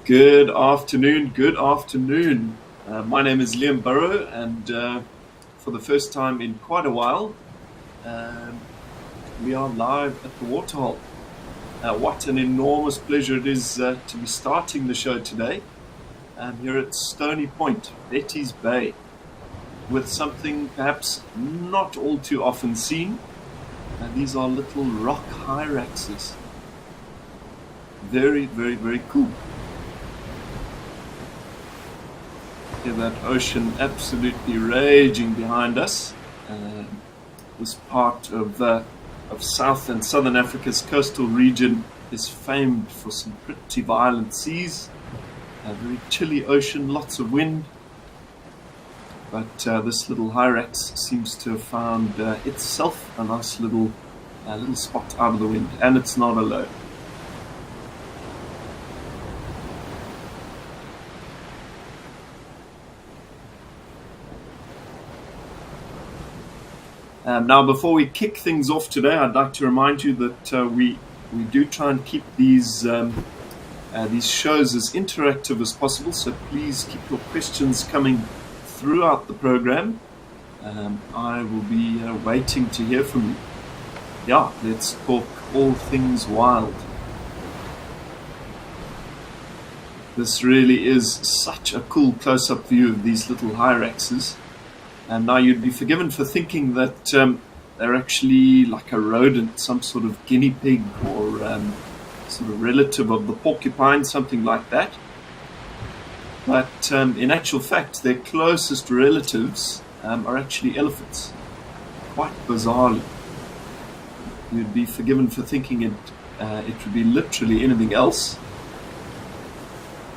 Good afternoon. Good afternoon. My name is Liam Burrow, and for the first time in quite a while, um, we are live at the Waterhole. What an enormous pleasure it is to be starting the show today here at Stony Point, Betty's Bay, with something perhaps not all too often seen. These are little rock hyraxes. Very, very, very cool. Hear that ocean absolutely raging behind us. This part of South and Southern Africa's coastal region is famed for some pretty violent seas, a very chilly ocean, lots of wind. But this little hyrax seems to have found itself a nice little spot out of the wind, and it's not alone. Now, before we kick things off today, I'd like to remind you that we do try and keep these shows as interactive as possible. So please keep your questions coming throughout the program. I will be waiting to hear from you. Yeah, let's talk all things wild. This really is such a cool close-up view of these little hyraxes. And now you'd be forgiven for thinking that they're actually like a rodent, some sort of guinea pig or sort of relative of the porcupine, something like that. But in actual fact, their closest relatives are actually elephants, quite bizarrely. You'd be forgiven for thinking it would be literally anything else.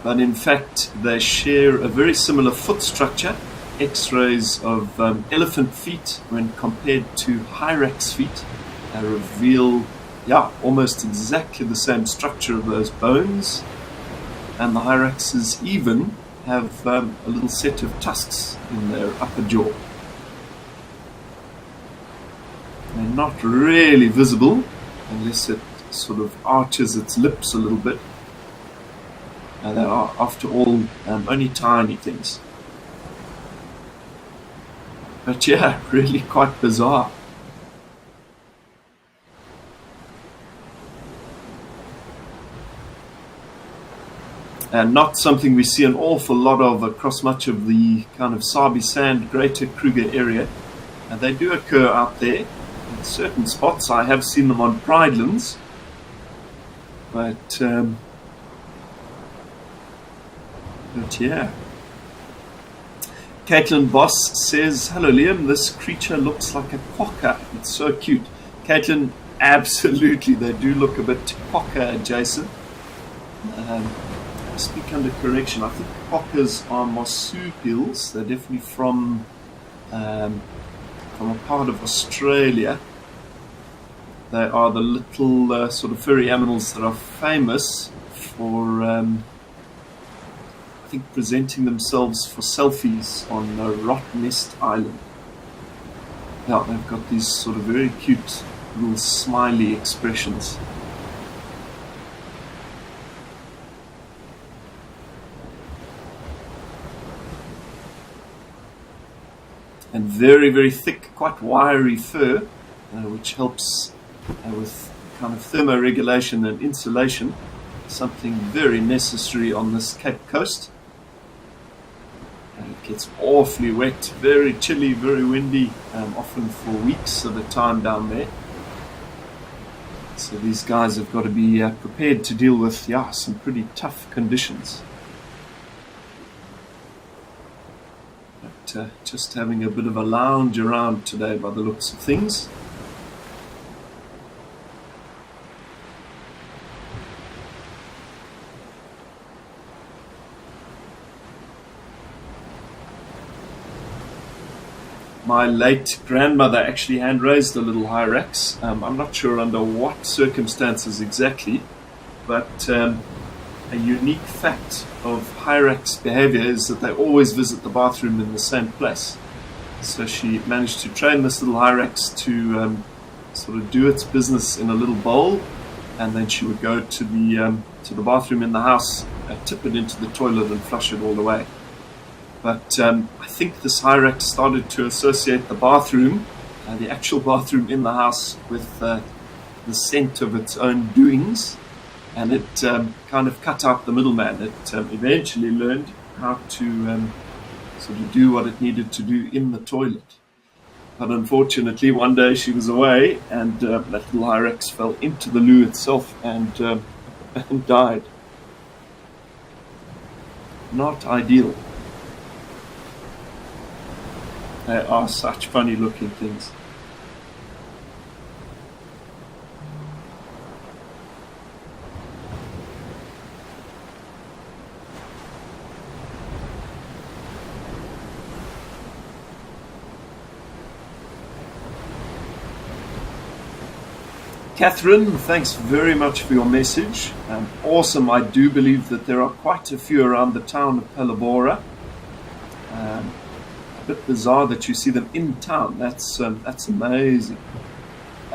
But in fact, they share a very similar foot structure. X-rays of elephant feet when compared to hyrax feet reveal almost exactly the same structure of those bones, and the hyraxes even have a little set of tusks in their upper jaw. They're not really visible unless it sort of arches its lips a little bit. They are, after all, only tiny things. But yeah, really quite bizarre. And not something we see an awful lot of across much of the kind of Sabi Sand, Greater Kruger area. And they do occur out there in certain spots. I have seen them on pridelands. But yeah. Caitlin Boss says, "Hello Liam, this creature looks like a quokka. It's so cute." Caitlin, absolutely, they do look a bit quokka adjacent. I speak under correction. I think quokkas are marsupials. They're definitely from a part of Australia. They are the little sort of furry animals that are famous for I think presenting themselves for selfies on Rotten Nest Island. Yeah, they've got these sort of very cute little smiley expressions. And very, very thick, quite wiry fur, which helps with kind of thermoregulation and insulation, something very necessary on this Cape Coast. It gets awfully wet, very chilly, very windy, often for weeks at a time down there. So these guys have got to be prepared to deal with some pretty tough conditions. But just having a bit of a lounge around today by the looks of things. My late grandmother actually hand-raised a little hyrax. I'm not sure under what circumstances exactly, but a unique fact of hyrax behavior is that they always visit the bathroom in the same place. So she managed to train this little hyrax to sort of do its business in a little bowl, and then she would go to the bathroom in the house, tip it into the toilet, and flush it all away. But I think this Hyrax started to associate the bathroom, the actual bathroom in the house, with the scent of its own doings, and it kind of cut out the middleman. It eventually learned how to sort of do what it needed to do in the toilet. But unfortunately, one day she was away, and that little Hyrax fell into the loo itself and died. Not ideal. They are such funny looking things. Catherine, thanks very much for your message. Awesome. I do believe that there are quite a few around the town of Palabora. A bit bizarre that you see them in town. That's amazing.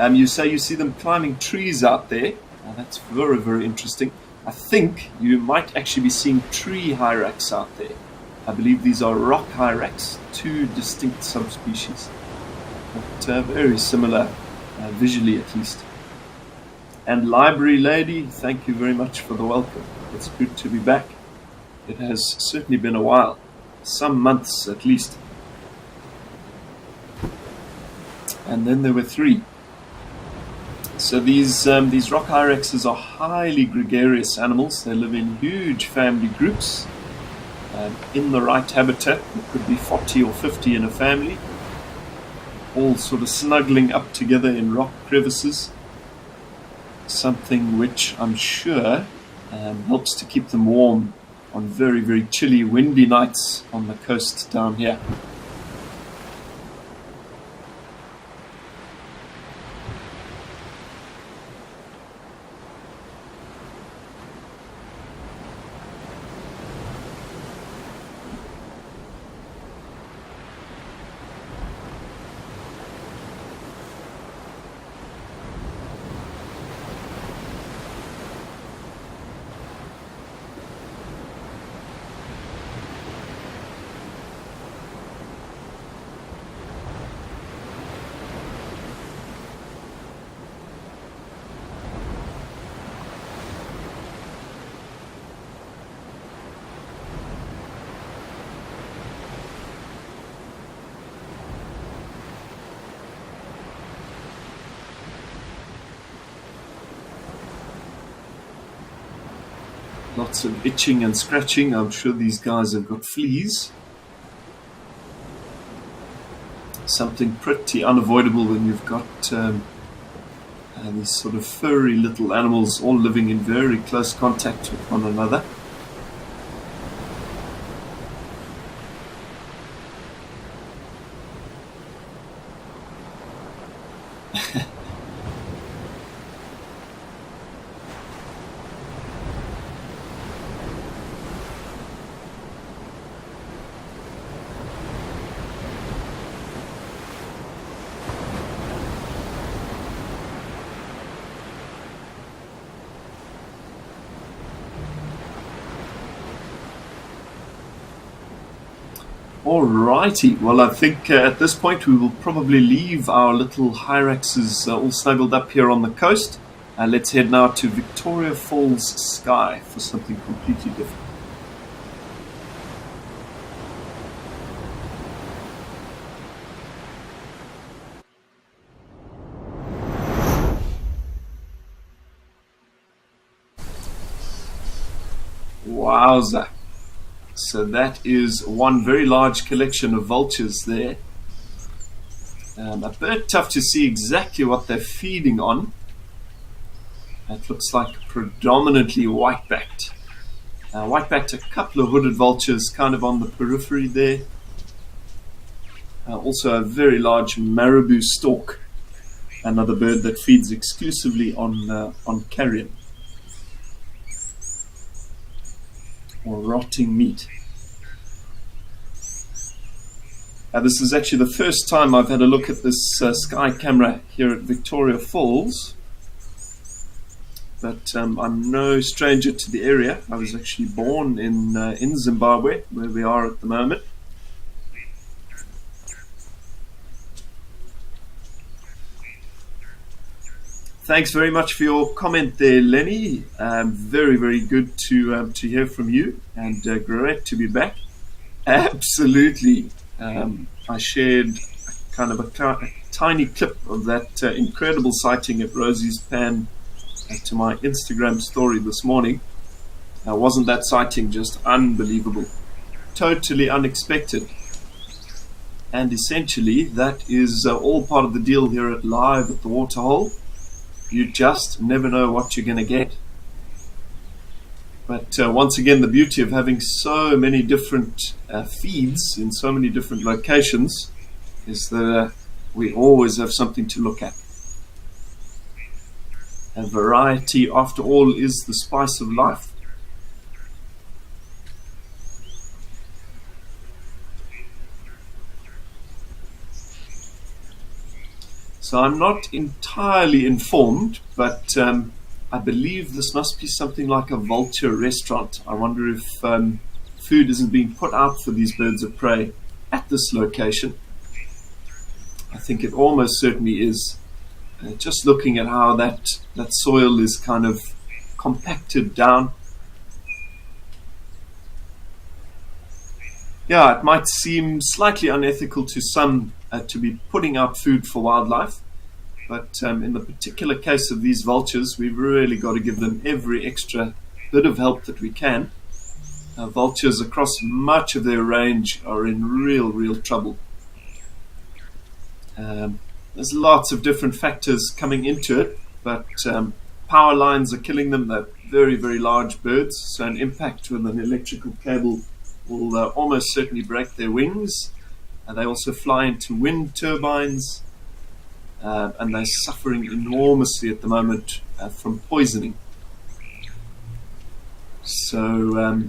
You say you see them climbing trees out there. That's very, very interesting. I think you might actually be seeing tree Hyrax out there. I believe these are rock Hyrax, two distinct subspecies, but very similar, visually at least. And Library Lady, thank you very much for the welcome. It's good to be back. It has certainly been a while, some months at least. And then there were three. So these rock Hyraxes are highly gregarious animals. They live in huge family groups. In the right habitat, there could be 40 or 50 in a family, all sort of snuggling up together in rock crevices. Something which I'm sure helps to keep them warm on very, very chilly, windy nights on the coast down here. Lots of itching and scratching. I'm sure these guys have got fleas. Something pretty unavoidable when you've got these sort of furry little animals all living in very close contact with one another. Alrighty, well I think at this point we will probably leave our little Hyraxes all snuggled up here on the coast. Let's head now to Victoria Falls Sky for something completely different. Wowza. So that is one very large collection of vultures there. A bit tough to see exactly what they're feeding on. It looks like predominantly white-backed. White-backed, a couple of hooded vultures kind of on the periphery there. Also a very large marabou stork, another bird that feeds exclusively on carrion or rotting meat. This is actually the first time I've had a look at this sky camera here at Victoria Falls. but I'm no stranger to the area. I was actually born in Zimbabwe, where we are at the moment. Thanks very much for your comment there, Lenny. Very, very good to hear from you, and great to be back. Absolutely. I shared kind of a tiny clip of that incredible sighting at Rosie's Pan to my Instagram story this morning. Wasn't that sighting just unbelievable? Totally unexpected. And essentially, that is all part of the deal here at Live at the Waterhole. You just never know what you're going to get. But once again, the beauty of having so many different feeds in so many different locations is that we always have something to look at. And variety, after all, is the spice of life. So I'm not entirely informed, but I believe this must be something like a vulture restaurant. I wonder if food isn't being put out for these birds of prey at this location. I think it almost certainly is. Just looking at how that soil is kind of compacted down. Yeah, it might seem slightly unethical to some to be putting out food for wildlife, but in the particular case of these vultures, we've really got to give them every extra bit of help that we can. Vultures across much of their range are in real trouble. There's lots of different factors coming into it, but power lines are killing them. They're very large birds, so an impact with an electrical cable will almost certainly break their wings. They also fly into wind turbines, and they're suffering enormously at the moment from poisoning. So,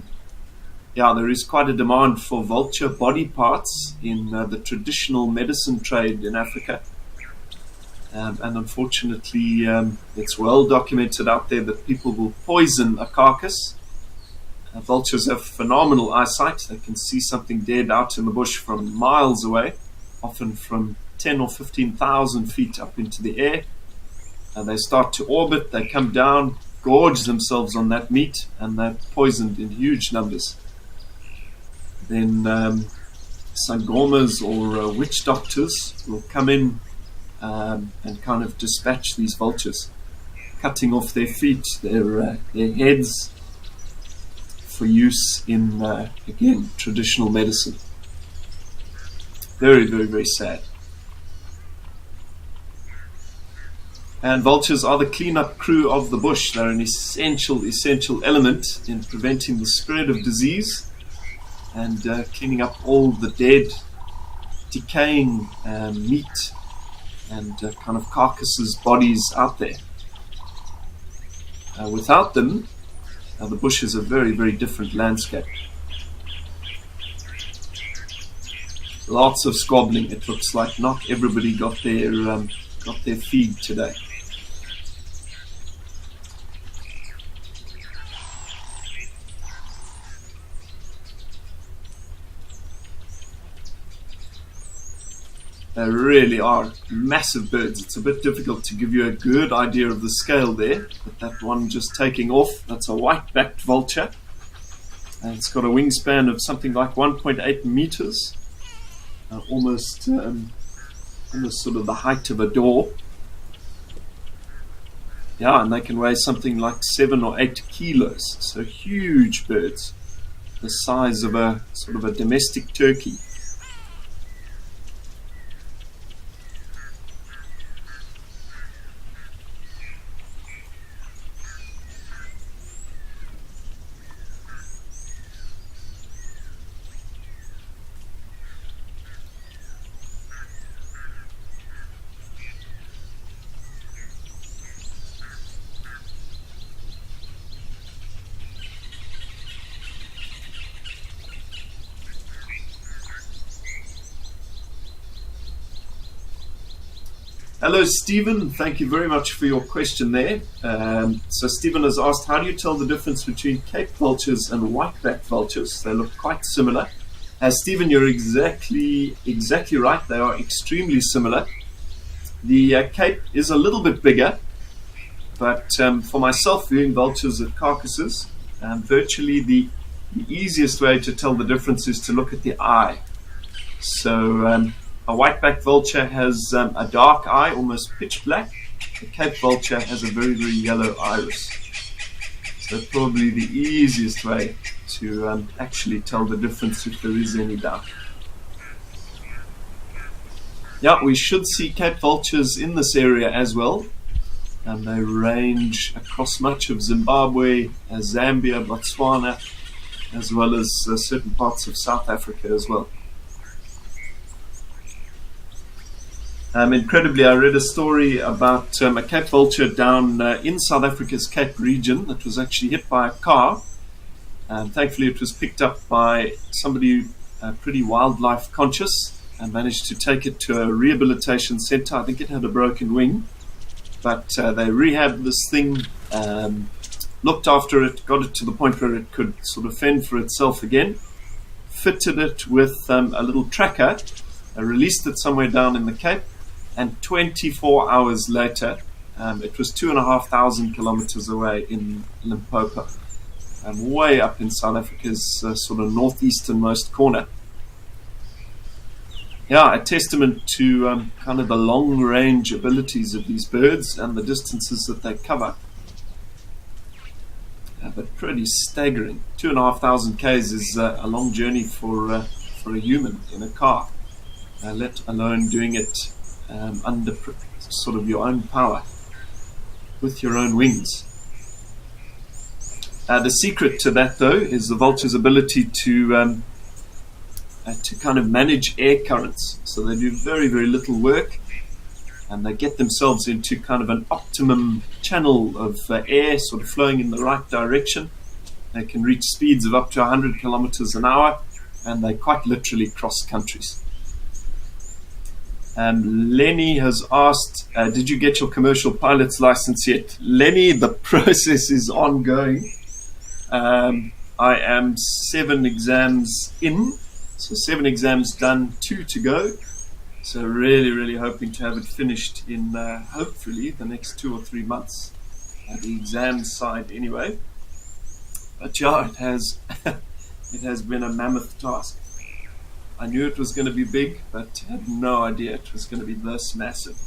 yeah, there is quite a demand for vulture body parts in the traditional medicine trade in Africa. And unfortunately, it's well documented out there that people will poison a carcass. Vultures have phenomenal eyesight. They can see something dead out in the bush from miles away, often from 10 or 15,000 feet up into the air. They start to orbit, they come down, gorge themselves on that meat, and they're poisoned in huge numbers. Then sangomas or witch doctors will come in and kind of dispatch these vultures, cutting off their feet, their heads, for use in, again, traditional medicine. Very sad. And vultures are the cleanup crew of the bush. They're an essential element in preventing the spread of disease and cleaning up all the dead, decaying meat and kind of carcasses, bodies out there. Without them, the bush is a very different landscape. Lots of squabbling. It looks like not everybody got their feed today. They really are massive birds. It's a bit difficult to give you a good idea of the scale there, but that one just taking off, that's a white-backed vulture. And it's got a wingspan of something like 1.8 meters, almost sort of the height of a door. Yeah, and they can weigh something like 7 or 8 kilos, so huge birds, the size of a sort of a domestic turkey. Hello, Stephen. Thank you very much for your question there. So Stephen has asked, how do you tell the difference between Cape vultures and whiteback vultures? They look quite similar. Stephen, you're exactly right. They are extremely similar. The Cape is a little bit bigger, but for myself, viewing vultures at carcasses, virtually the easiest way to tell the difference is to look at the eye. So a whiteback vulture has a dark eye, almost pitch black. The Cape vulture has a very, very yellow iris. So probably the easiest way to actually tell the difference if there is any doubt. Yeah, we should see Cape vultures in this area as well. And they range across much of Zimbabwe, Zambia, Botswana, as well as certain parts of South Africa as well. Incredibly, I read a story about a Cape vulture down in South Africa's Cape region that was actually hit by a car. Thankfully, it was picked up by somebody pretty wildlife conscious and managed to take it to a rehabilitation center. I think it had a broken wing, but they rehabbed this thing, looked after it, got it to the point where it could sort of fend for itself again, fitted it with a little tracker, released it somewhere down in the Cape, and 24 hours later, it was 2,500 kilometers away in Limpopo, way up in South Africa's sort of northeasternmost corner. Yeah, a testament to kind of the long-range abilities of these birds and the distances that they cover. But pretty staggering. 2,500 k's is a long journey for a human in a car, let alone doing it under sort of your own power with your own wings. The secret to that, though, is the vulture's ability to kind of manage air currents. So they do very, very little work, and they get themselves into kind of an optimum channel of air sort of flowing in the right direction. They can reach speeds of up to 100 kilometers an hour, and they quite literally cross countries. Lenny has asked, did you get your commercial pilot's license yet? Lenny, the process is ongoing. I am 7 exams in. So 7 exams done, 2 to go. So really, really hoping to have it finished in hopefully the next 2 or 3 months. The exam side anyway. But yeah, it has been a mammoth task. I knew it was going to be big, but had no idea it was going to be this massive.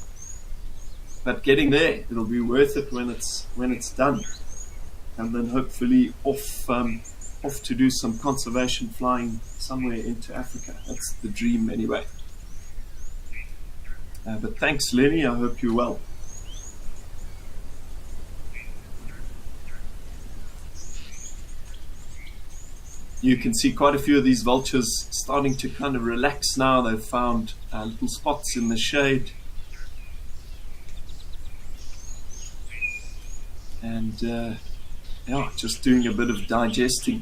But getting there, it'll be worth it when it's done. And then hopefully off to do some conservation flying somewhere into Africa. That's the dream anyway. But thanks, Lenny. I hope you're well. You can see quite a few of these vultures starting to kind of relax now. They've found little spots in the shade. And yeah, just doing a bit of digesting.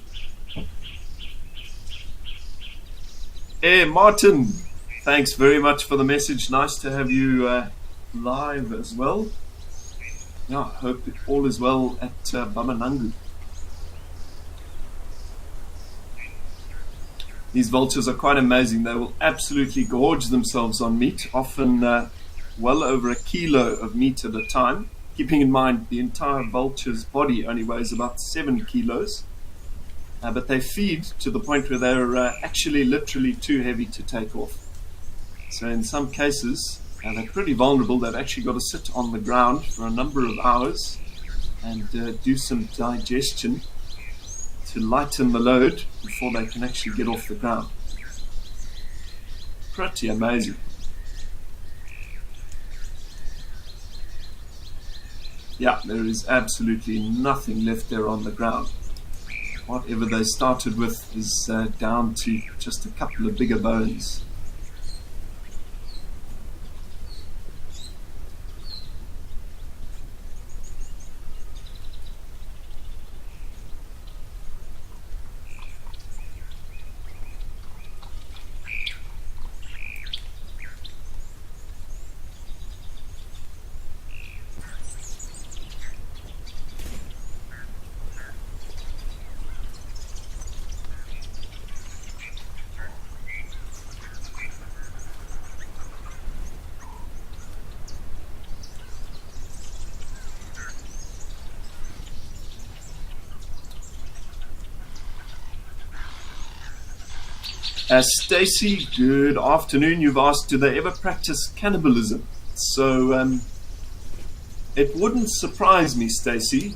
Hey, Martin, thanks very much for the message. Nice to have you live as well. Yeah, I hope all is well at Bamanangu. These vultures are quite amazing. They will absolutely gorge themselves on meat, often well over 1 kilo of meat at a time. Keeping in mind the entire vulture's body only weighs about 7 kilos. But they feed to the point where they're actually literally too heavy to take off. So in some cases, they're pretty vulnerable. They've actually got to sit on the ground for a number of hours and do some digestion to lighten the load before they can actually get off the ground. Pretty amazing. Yeah, there is absolutely nothing left there on the ground. Whatever they started with is down to just a couple of bigger bones. Stacy, good afternoon. You've asked, do they ever practice cannibalism? So it wouldn't surprise me, Stacy.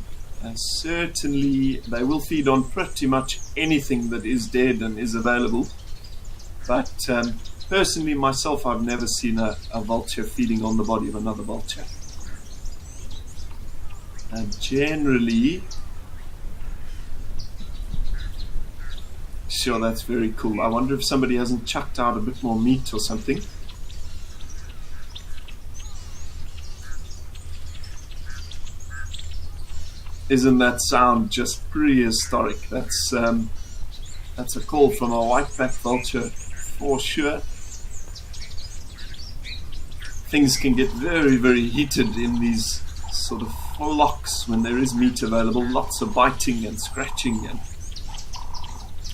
Certainly they will feed on pretty much anything that is dead and is available. But personally, myself, I've never seen a vulture feeding on the body of another vulture. And generally, sure, that's very cool. I wonder if somebody hasn't chucked out a bit more meat or something. Isn't that sound just prehistoric? That's a call from a whiteback vulture for sure. Things can get very, very heated in these sort of flocks when there is meat available. Lots of biting and scratching,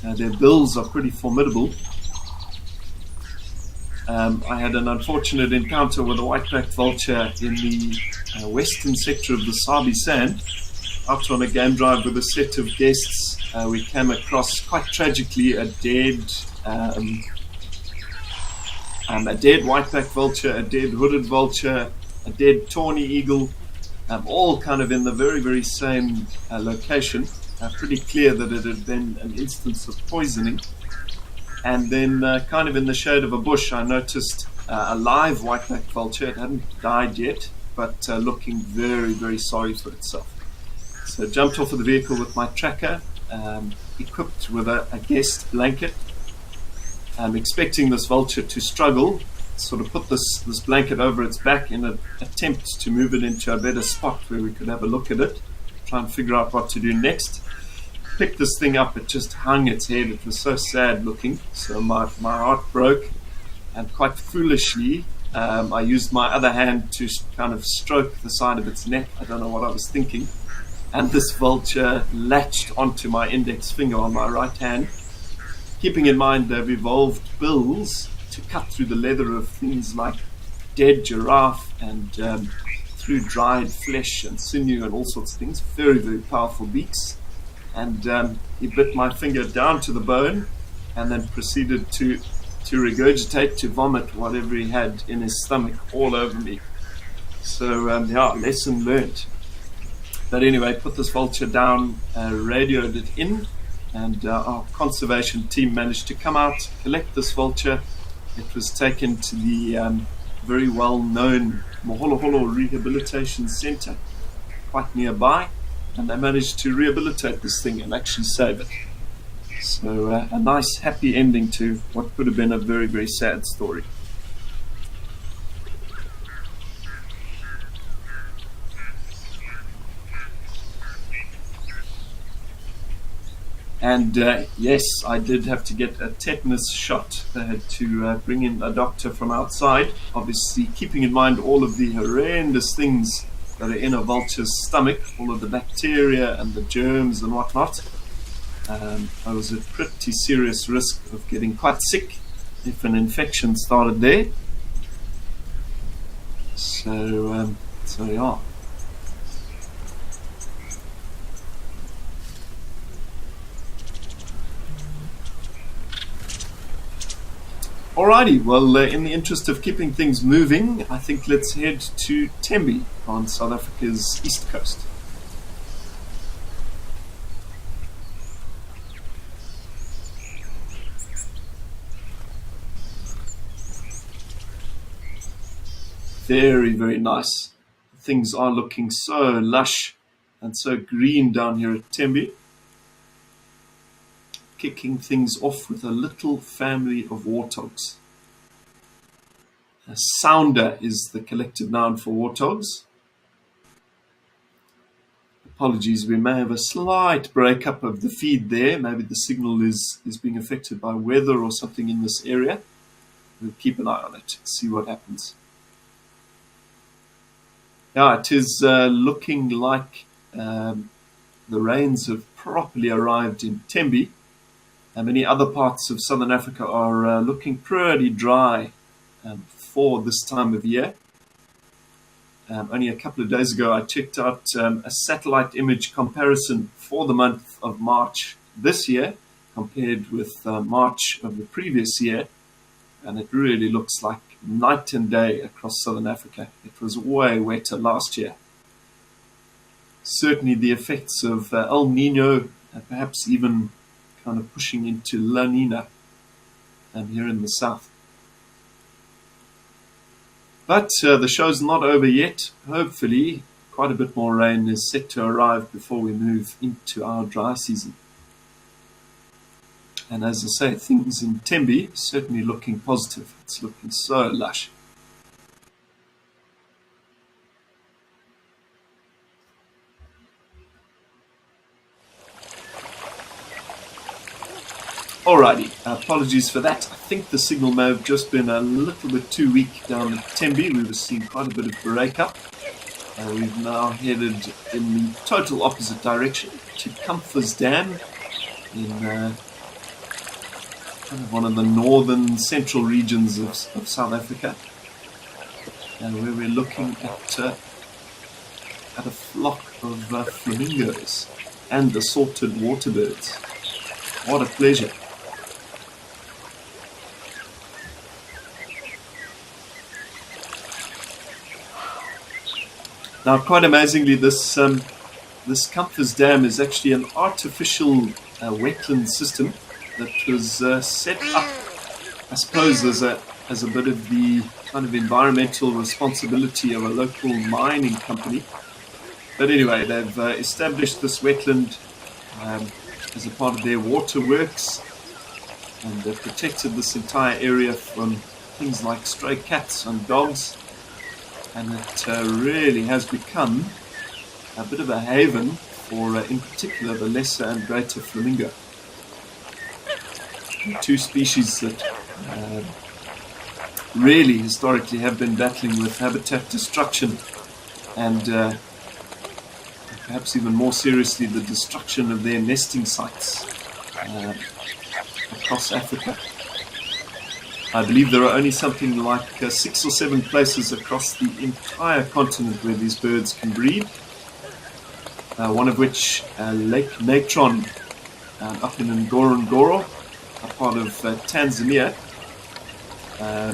and their bills are pretty formidable. I had an unfortunate encounter with a whiteback vulture in the western sector of the Sabi Sand. Out on a game drive with a set of guests, we came across, quite tragically, a dead whiteback vulture, a dead hooded vulture, a dead tawny eagle, all kind of in the very, very same location. Pretty clear that it had been an instance of poisoning. And then kind of in the shade of a bush, I noticed a live whiteback vulture. It hadn't died yet, but looking very, very sorry for itself. So jumped off of the vehicle with my tracker, equipped with a guest blanket. I'm expecting this vulture to struggle, sort of put this blanket over its back in an attempt to move it into a better spot where we could have a look at it, try and figure out what to do next. Picked this thing up, it just hung its head. It was so sad looking, so my heart broke, and quite foolishly I used my other hand to kind of stroke the side of its neck. I don't know what I was thinking, and this vulture latched onto my index finger on my right hand. Keeping in mind they've evolved bills to cut through the leather of things like dead giraffe and through dried flesh and sinew and all sorts of things. Very, very powerful beaks. And he bit my finger down to the bone and then proceeded to regurgitate, to vomit whatever he had in his stomach all over me. So lesson learned. But anyway, put this vulture down, radioed it in, and our conservation team managed to come out, collect this vulture. It was taken to the very well-known Waterhole Rehabilitation Center, quite nearby, and they managed to rehabilitate this thing and actually save it. So a nice, happy ending to what could have been a very, very sad story. And yes, I did have to get a tetanus shot. They had to bring in a doctor from outside, obviously keeping in mind all of the horrendous things that are in a vulture's stomach, all of the bacteria and the germs and whatnot. I was at pretty serious risk of getting quite sick if an infection started there. So yeah. Alrighty, well, in the interest of keeping things moving, I think let's head to Tembe on South Africa's east coast. Very, very nice. Things are looking so lush and so green down here at Tembe. Kicking things off with a little family of warthogs. A sounder is the collective noun for warthogs. Apologies, we may have a slight breakup of the feed there. Maybe the signal is being affected by weather or something in this area. We'll keep an eye on it, see what happens. Yeah, it is looking like the rains have properly arrived in Tembe. Many other parts of southern Africa are looking pretty dry for this time of year. Only a couple of days ago I checked out a satellite image comparison for the month of March this year compared with March of the previous year, and it really looks like night and day across southern Africa. It was way wetter last year. Certainly the effects of El Nino, perhaps even kind of pushing into La Nina here in the south. But the show's not over yet. Hopefully quite a bit more rain is set to arrive before we move into our dry season. And as I say, things in Tembe certainly looking positive. It's looking so lush. Alrighty, apologies for that. I think the signal may have just been a little bit too weak down at Tembe. We were seeing quite a bit of breakup. We've now headed in the total opposite direction to Comfers Dam in kind of one of the northern central regions of South Africa, and where we're looking at a flock of flamingos and assorted waterbirds. What a pleasure. Now, quite amazingly, this Comfers Dam is actually an artificial wetland system that was set up, I suppose, as a bit of the kind of environmental responsibility of a local mining company. But anyway, they've established this wetland as a part of their waterworks, and they've protected this entire area from things like stray cats and dogs. And it really has become a bit of a haven for, in particular, the lesser and greater flamingo. Two species that really historically have been battling with habitat destruction and perhaps even more seriously the destruction of their nesting sites across Africa. I believe there are only something like 6 or 7 places across the entire continent where these birds can breed. One of which, Lake Natron, up in Ngorongoro, a part of Tanzania,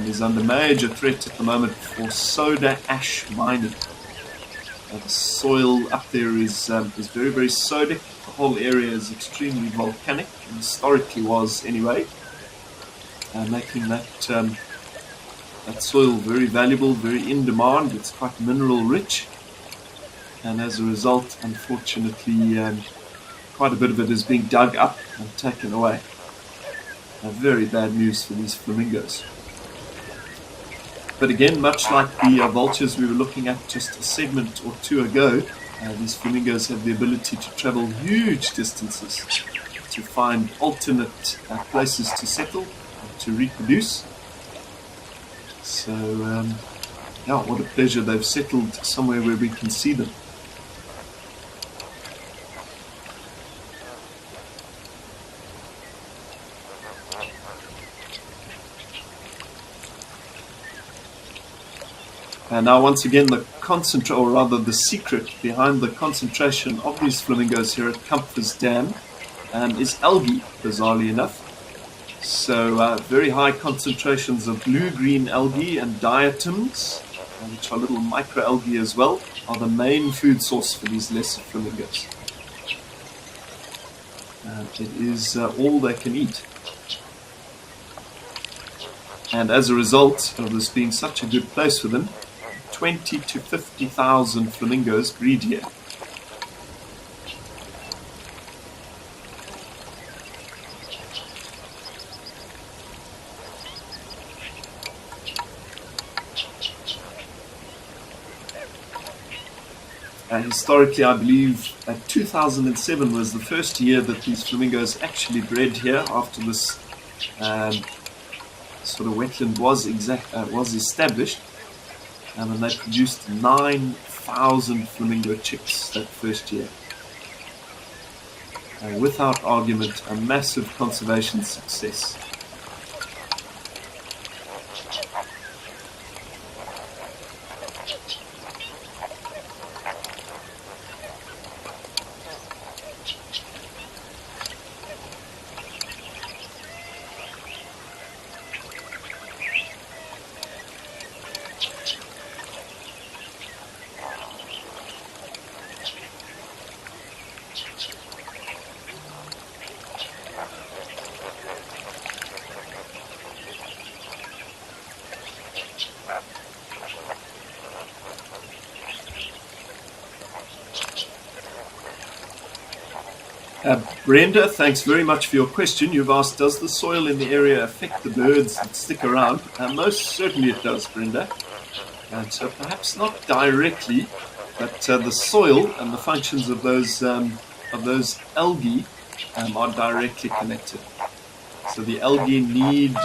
is under major threat at the moment for soda ash mining. The soil up there is very, very sodic. The whole area is extremely volcanic, and historically was anyway. Making that soil very valuable, very in demand. It's quite mineral rich, and as a result, unfortunately, quite a bit of it is being dug up and taken away. Very bad news for these flamingos. But again, much like the vultures we were looking at just a segment or two ago, these flamingos have the ability to travel huge distances to find alternate places to settle, to reproduce. So, yeah, what a pleasure they've settled somewhere where we can see them. And now, once again, the secret behind the concentration of these flamingos here at Comfers Dam is algae, bizarrely enough. So very high concentrations of blue-green algae and diatoms, which are little microalgae as well, are the main food source for these lesser flamingos. It is all they can eat. And as a result of this being such a good place for them, 20 to 50,000 flamingos breed here. Historically, I believe 2007 was the first year that these flamingos actually bred here after this sort of wetland was established, and they produced 9,000 flamingo chicks that first year. Without argument, a massive conservation success. Brenda, thanks very much for your question. You've asked, does the soil in the area affect the birds that stick around? Most certainly it does, Brenda. So perhaps not directly, but the soil and the functions of those algae are directly connected. So the algae need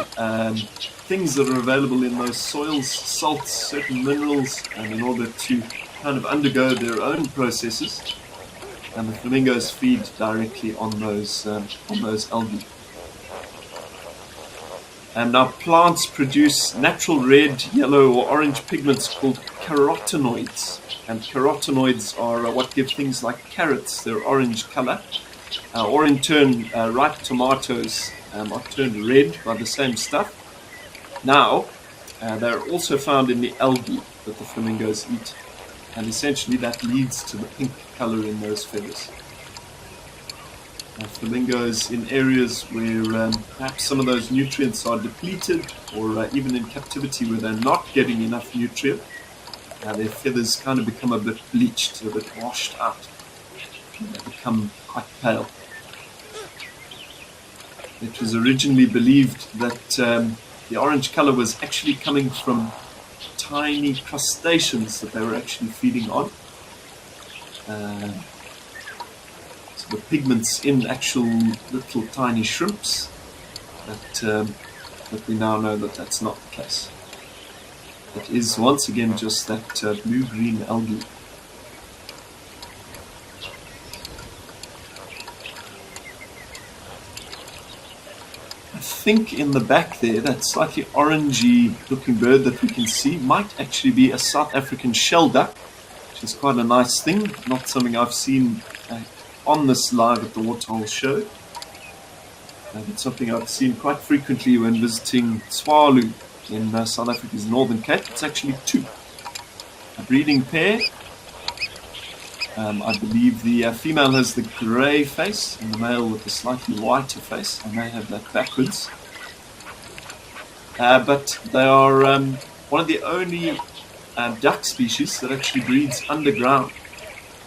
things that are available in those soils, salts, certain minerals, in order to kind of undergo their own processes. And the flamingos feed directly on those algae. And our plants produce natural red, yellow, or orange pigments called carotenoids. And carotenoids are what give things like carrots their orange color, or in turn, ripe tomatoes are turned red by the same stuff. Now, they're also found in the algae that the flamingos eat. And essentially that leads to the pink color in those feathers. Flamingos in areas where perhaps some of those nutrients are depleted, or even in captivity where they're not getting enough nutrient, their feathers kind of become a bit bleached, a bit washed out. They become quite pale. It was originally believed that the orange color was actually coming from tiny crustaceans that they were actually feeding on. So the pigments in actual little tiny shrimps, but we now know that that's not the case. It is once again just that blue-green algae. I think in the back there, that slightly orangey looking bird that we can see might actually be a South African shelduck, which is quite a nice thing, not something I've seen on this live at the Waterhole show. It's something I've seen quite frequently when visiting Tswalu in South Africa's Northern Cape. It's actually two. A breeding pair. I believe the female has the grey face and the male with the slightly whiter face. I may have that backwards. But they are one of the only duck species that actually breeds underground.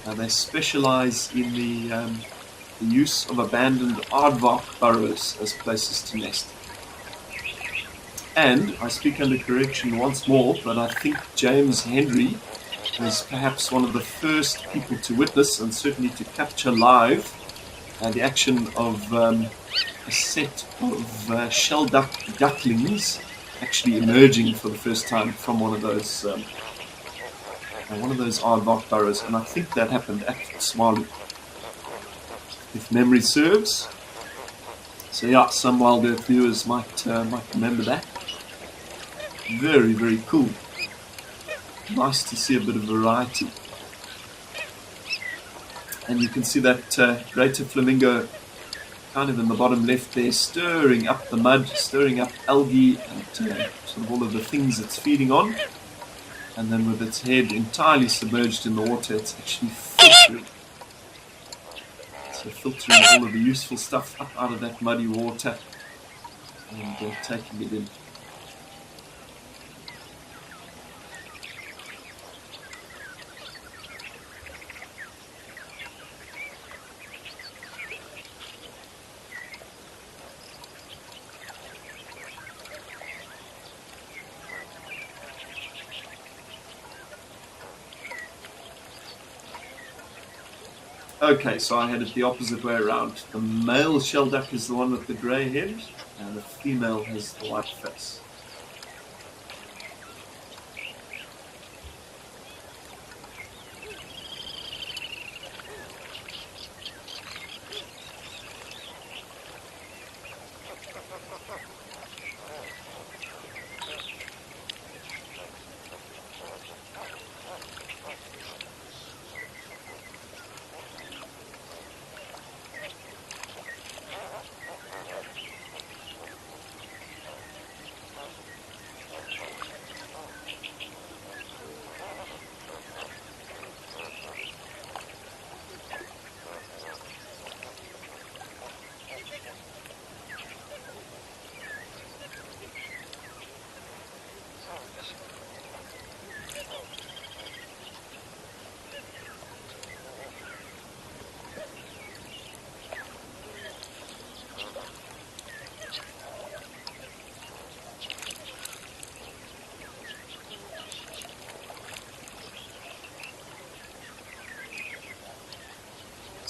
They specialize in the use of abandoned aardvark burrows as places to nest. And I speak under correction once more, but I think James Henry was perhaps one of the first people to witness and certainly to capture live the action of a set of shelduck ducklings actually emerging for the first time from one of those aardvark burrows, and I think that happened at Tswalu, if memory serves. So yeah, some WildEarth viewers might remember that. Very, very cool. Nice to see a bit of variety. And you can see that greater flamingo kind of in the bottom left there, stirring up the mud, stirring up algae and sort of all of the things it's feeding on. And then with its head entirely submerged in the water, it's actually filtering. So filtering all of the useful stuff up out of that muddy water and taking it in. Okay, so I had it the opposite way around. The male shelduck is the one with the grey head, and the female has the white face.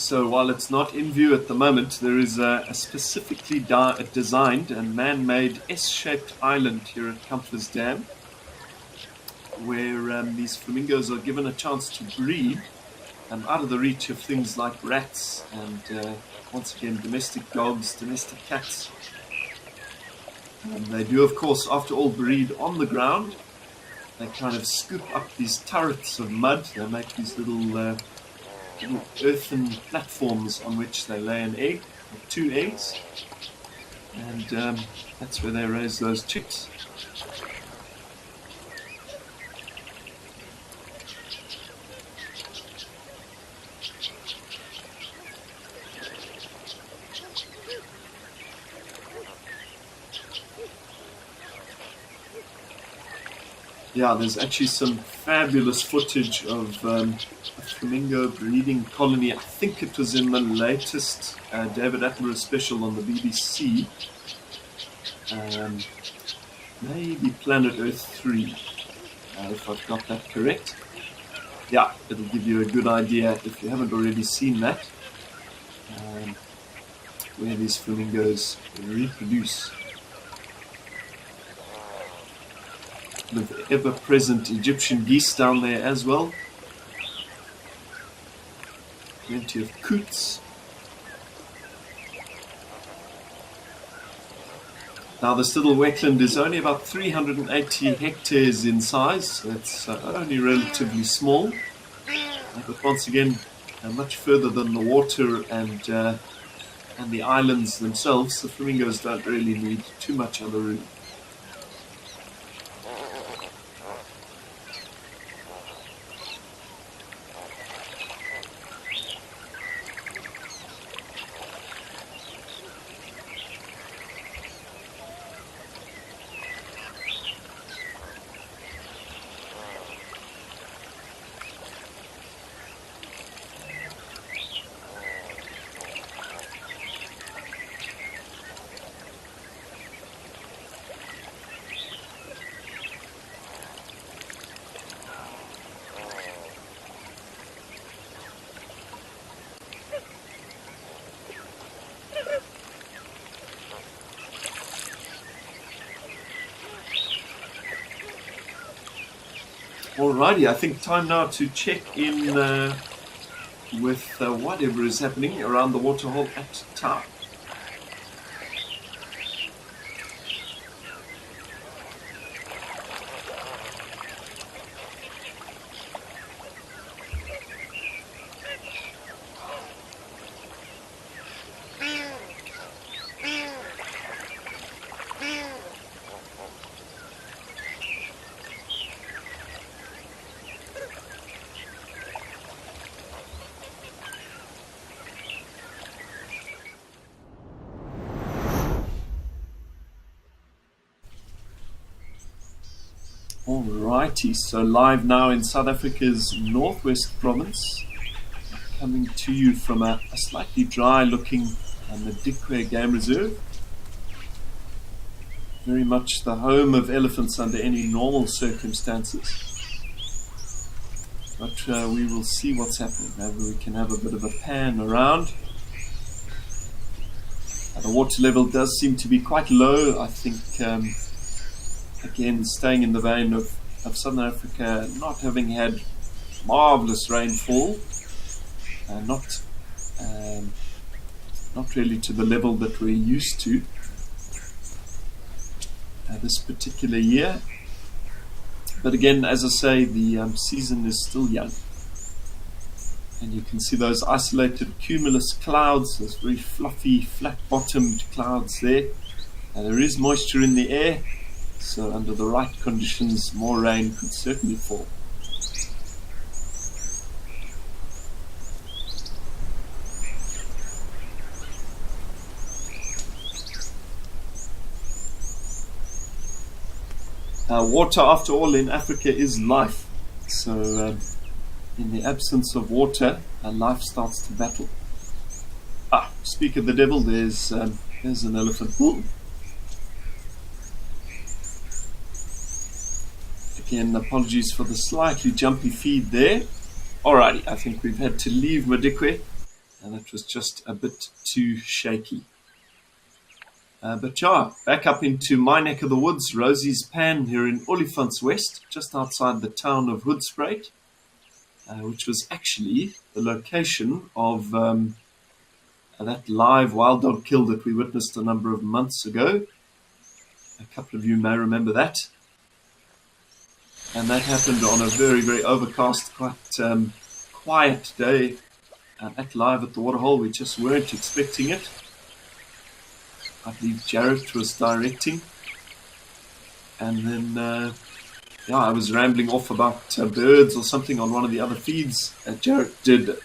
So while it's not in view at the moment, there is a specifically designed and man-made S-shaped island here at Comfort's Dam, where these flamingos are given a chance to breed out of the reach of things like rats and, once again, domestic dogs, domestic cats. They do, of course, after all, breed on the ground. They kind of scoop up these turrets of mud. They make these little earthen platforms on which they lay an egg, or 2 eggs, and that's where they raise those chicks. Yeah, there's actually some fabulous footage of a flamingo breeding colony. I think it was in the latest David Attenborough special on the BBC. Maybe Planet Earth 3, if I've got that correct. Yeah, it'll give you a good idea, if you haven't already seen that, where these flamingos reproduce. With ever-present Egyptian geese down there as well. Plenty of coots. Now this little wetland is only about 380 hectares in size, so it's only relatively small. But once again, much further than the water and the islands themselves, the flamingos don't really need too much other room. Alrighty, I think time now to check in with whatever is happening around the Waterhole at town. Alrighty, so live now in South Africa's northwest province, coming to you from a slightly dry looking Madikwe Game Reserve. Very much the home of elephants under any normal circumstances. But we will see what's happening. Maybe we can have a bit of a pan around. The water level does seem to be quite low. I think again, staying in the vein of Southern Africa, not having had marvelous rainfall, not really to the level that we're used to this particular year. But again, as I say, the season is still young. And you can see those isolated cumulus clouds, those very fluffy, flat-bottomed clouds there. There is moisture in the air, so under the right conditions, more rain could certainly fall. Water, after all, in Africa is life. So in the absence of water, life starts to battle. Speak of the devil, there's an elephant. Ooh. Again, apologies for the slightly jumpy feed there. Alrighty, I think we've had to leave Madikwe and it was just a bit too shaky. But yeah, back up into my neck of the woods, Rosie's Pan here in Olifantswest, just outside the town of Hoedspruit, which was actually the location of that live wild dog kill that we witnessed a number of months ago. A couple of you may remember that. And that happened on a very, very overcast, quite quiet day at live at the Waterhole. We just weren't expecting it. I believe Jarrett was directing. And then, I was rambling off about birds or something on one of the other feeds. Jarrett did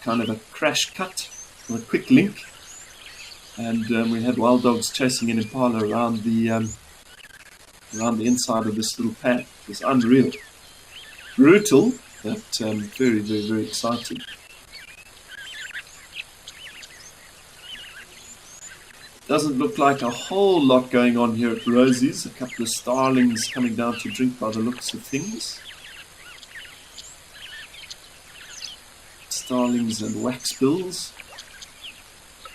kind of a crash cut or a quick link. And we had wild dogs chasing an impala around the inside of this little pad. It was unreal. Brutal, but very, very, very exciting. Doesn't look like a whole lot going on here at Rosie's. A couple of starlings coming down to drink by the looks of things. Starlings and waxbills.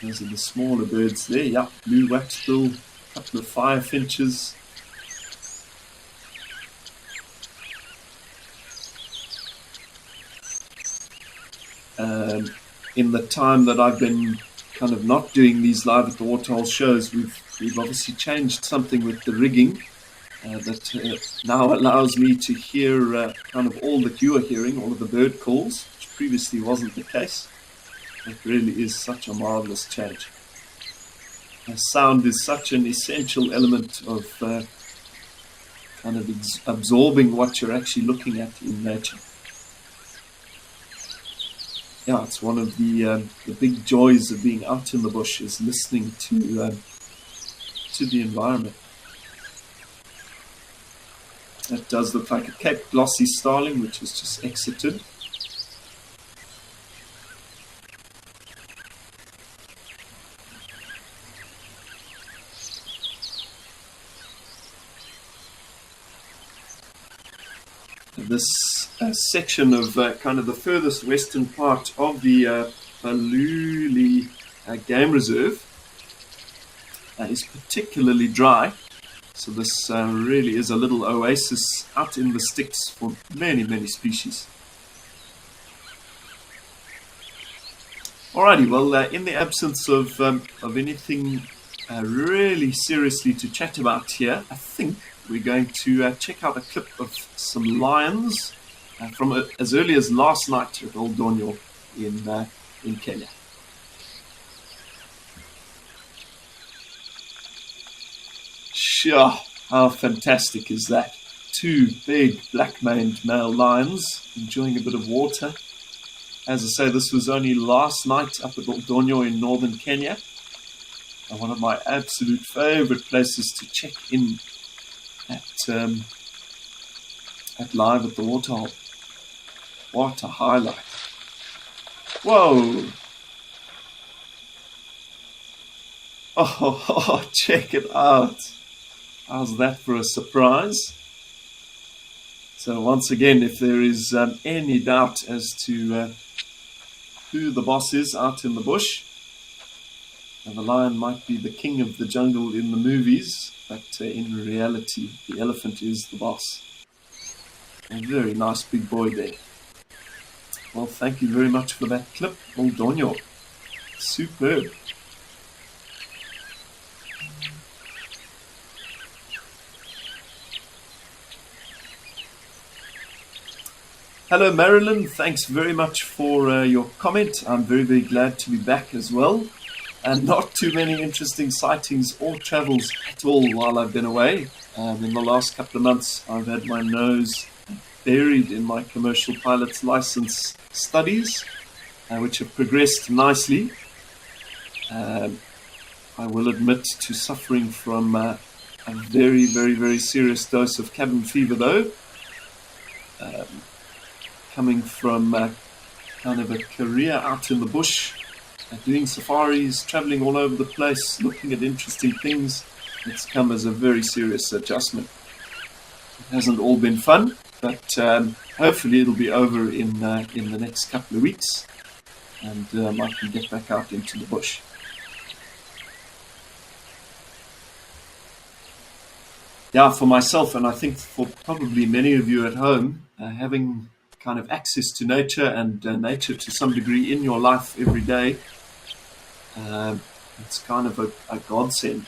Those are the smaller birds there. Yep, blue waxbill, a couple of firefinches. In the time that I've been kind of not doing these live at the Waterhole shows, we've obviously changed something with the rigging that now allows me to hear kind of all that you are hearing, all of the bird calls, which previously wasn't the case. It really is such a marvelous change. Sound is such an essential element of kind of absorbing what you're actually looking at in nature. Yeah, it's one of the big joys of being out in the bush, is listening to the environment. That does look like a Cape glossy starling, which has just exited. This section of kind of the furthest western part of the Baluli Game Reserve is particularly dry. So this really is a little oasis out in the sticks for many, many species. Alrighty, well, in the absence of anything really seriously to chat about here, I think we're going to check out a clip of some lions from as early as last night at Old Donyo in Kenya. Sure, how fantastic is that? Two big black-maned male lions enjoying a bit of water. As I say, this was only last night up at Old Donyo in northern Kenya. And one of my absolute favorite places to check in at live at the Waterhole. What a highlight. Whoa. Oh, check it out. How's that for a surprise? So once again, if there is any doubt as to who the boss is out in the bush, the lion might be the king of the jungle in the movies, but in reality, the elephant is the boss. A very nice big boy there. Well, thank you very much for that clip, Old Donyo. Superb. Hello, Marilyn. Thanks very much for your comment. I'm very, very glad to be back as well. And not too many interesting sightings or travels at all while I've been away. In the last couple of months, I've had my nose buried in my commercial pilot's license studies, which have progressed nicely. I will admit to suffering from a very, very, very serious dose of cabin fever, though. Coming from kind of a career out in the bush, doing safaris, traveling all over the place, looking at interesting things, it's come as a very serious adjustment. It hasn't all been fun, but hopefully it'll be over in the next couple of weeks. and I can get back out into the bush. Yeah, for myself, and I think for probably many of you at home, having kind of access to nature and nature to some degree in your life every day, it's kind of a godsend.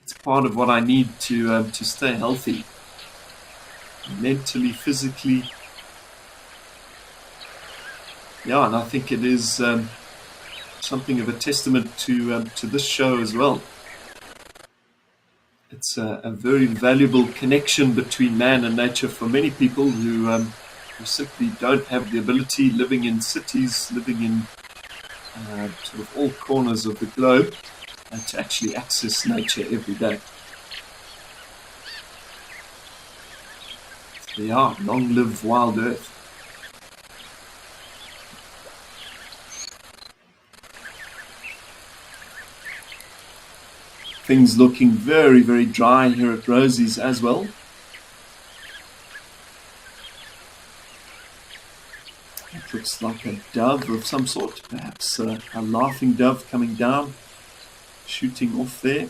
It's part of what I need to stay healthy, mentally, physically. Yeah, and I think it is something of a testament to this show as well. It's a very valuable connection between man and nature for many people who simply don't have the ability, living in cities, living in sort of all corners of the globe, to actually access nature every day. So yeah, long live Wild Earth. Things looking very, very dry here at Rosie's as well. It looks like a dove of some sort, perhaps a laughing dove coming down, shooting off there.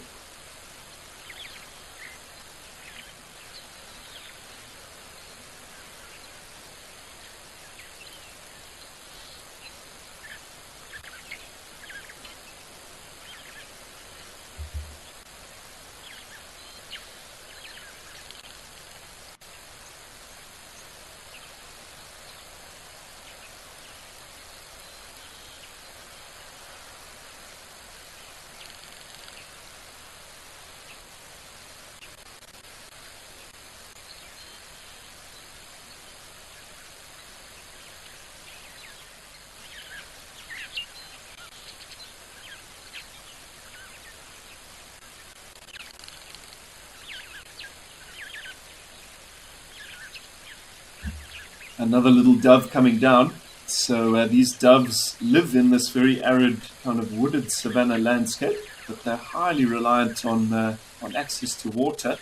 Another little dove coming down. So these doves live in this very arid kind of wooded savanna landscape, but they're highly reliant on access to water.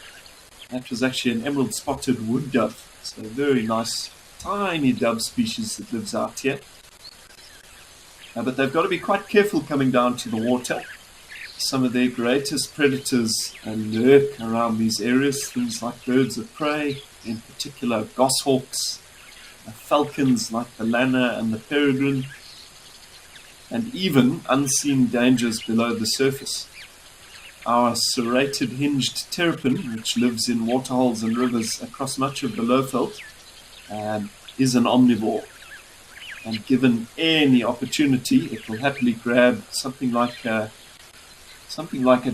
That was actually an emerald spotted wood dove. So a very nice tiny dove species that lives out here. But they've got to be quite careful coming down to the water. Some of their greatest predators lurk around these areas, things like birds of prey, in particular goshawks, falcons like the lanner and the peregrine, and even unseen dangers below the surface. Our serrated hinged terrapin, which lives in waterholes and rivers across much of the Lowveld, is an omnivore. And given any opportunity, it will happily grab something like a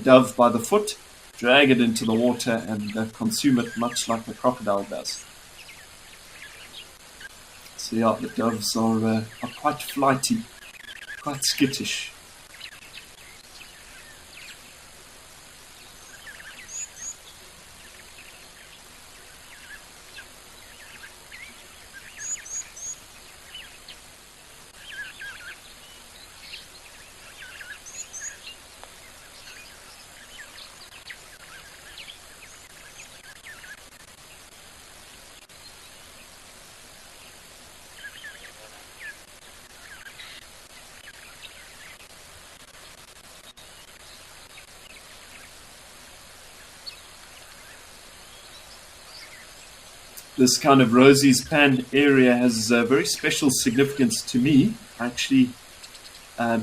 dove by the foot, drag it into the water, and consume it much like a crocodile does. So yeah, the doves are quite flighty, quite skittish. This kind of Rosie's Pan area has a very special significance to me. I actually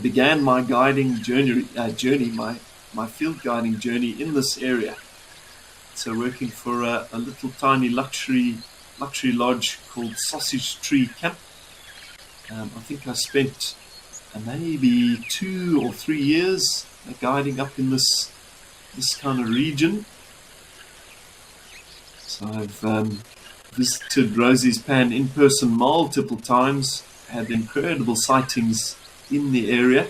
began my guiding journey, my field guiding journey in this area. So working for a little tiny luxury lodge called Sausage Tree Camp. I think I spent maybe 2 or 3 years guiding up in this kind of region. So I've visited Rosie's Pan in person multiple times, had incredible sightings in the area.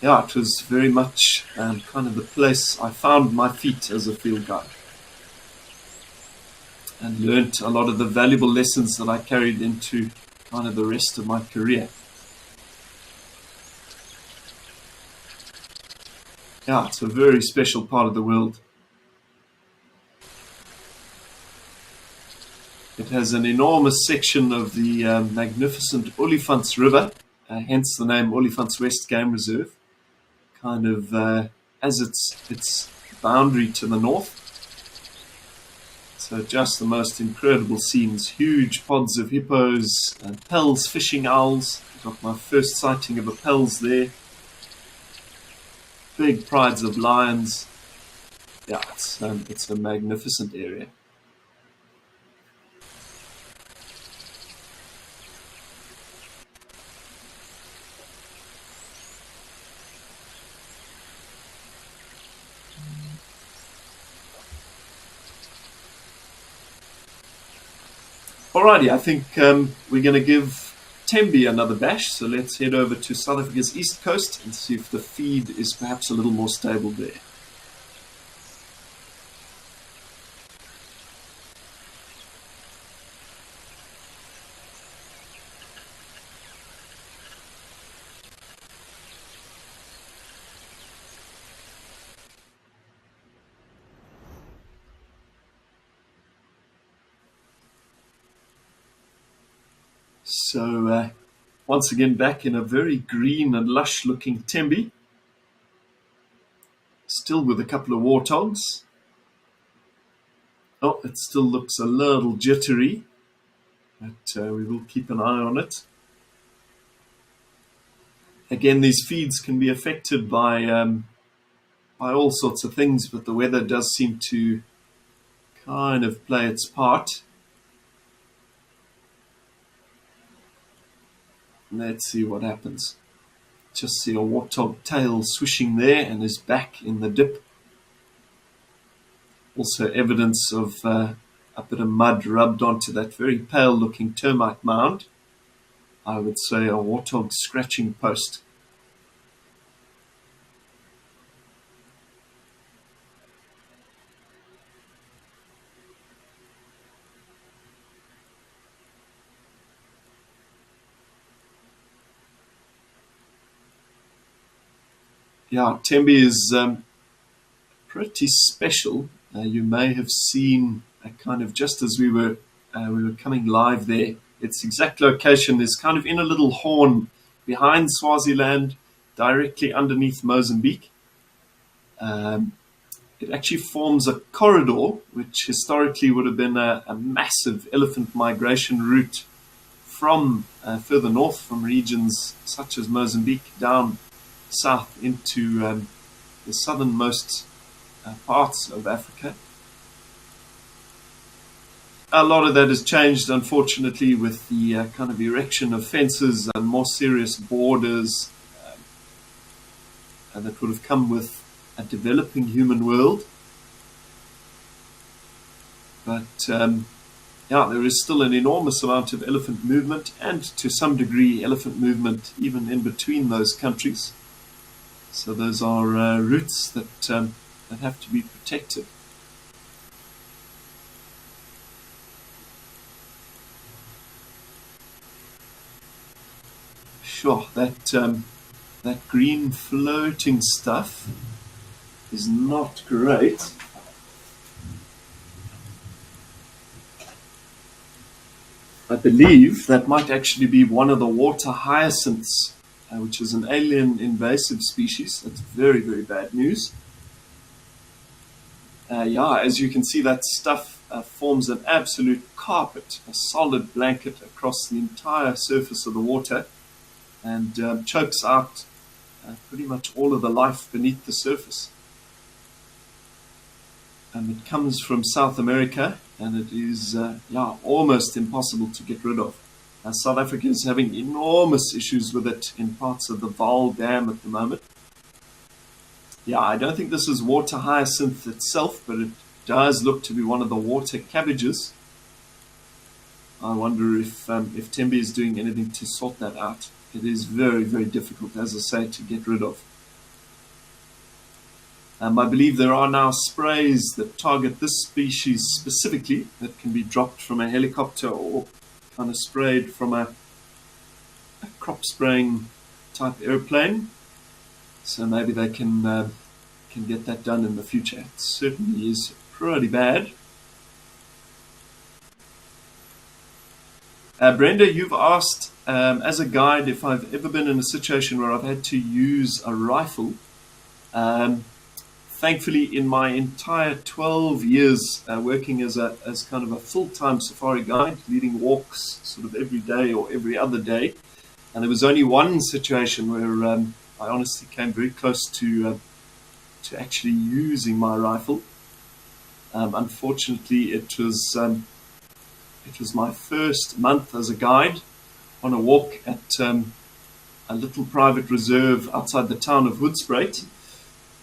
Yeah, it was very much kind of the place I found my feet as a field guide, and learnt a lot of the valuable lessons that I carried into kind of the rest of my career. Yeah, it's a very special part of the world. It has an enormous section of the magnificent Olifants River, hence the name Olifants West Game Reserve, kind of as its boundary to the north. So just the most incredible scenes, huge pods of hippos, Pell's fishing owls. Got my first sighting of a Pell's there. Big prides of lions. Yeah, it's a magnificent area. Alrighty, I think we're going to give Tembe another bash, so let's head over to South Africa's east coast and see if the feed is perhaps a little more stable there. So once again back in a very green and lush looking Tembe, still with a couple of warthogs. Oh, it still looks a little jittery, but we will keep an eye on it. Again, these feeds can be affected by all sorts of things, but the weather does seem to kind of play its part. Let's see what happens. Just see a warthog tail swishing there and his back in the dip. Also evidence of a bit of mud rubbed onto that very pale looking termite mound. I would say a warthog scratching post. Yeah, Tembe is pretty special. You may have seen kind of just as we were coming live there. Its exact location is kind of in a little horn behind Swaziland, directly underneath Mozambique. It actually forms a corridor, which historically would have been a massive elephant migration route from further north, from regions such as Mozambique down south into the southernmost parts of Africa. A lot of that has changed, unfortunately, with the kind of erection of fences and more serious borders that would have come with a developing human world. But yeah, there is still an enormous amount of elephant movement, and to some degree elephant movement even in between those countries. So those are routes that have to be protected. Sure, that green floating stuff is not great. I believe that might actually be one of the water hyacinths, which is an alien invasive species. That's very, very bad news. Yeah, as you can see, that stuff forms an absolute carpet, a solid blanket across the entire surface of the water, and chokes out pretty much all of the life beneath the surface. And it comes from South America, and it is yeah, almost impossible to get rid of. South Africa is having enormous issues with it in parts of the Vaal Dam at the moment. Yeah, I don't think this is water hyacinth itself, but it does look to be one of the water cabbages. I wonder if Tembe is doing anything to sort that out. It is very, very difficult, as I say, to get rid of. I believe there are now sprays that target this species specifically that can be dropped from a helicopter or kind of sprayed from a crop spraying type airplane. So maybe they can get that done in the future. It certainly is pretty bad. Brenda, you've asked, as a guide, if I've ever been in a situation where I've had to use a rifle. Thankfully, in my entire 12 years working as kind of a full-time safari guide, leading walks sort of every day or every other day, and there was only one situation where I honestly came very close to actually using my rifle. Unfortunately, it was my first month as a guide on a walk at a little private reserve outside the town of Hoedspruit.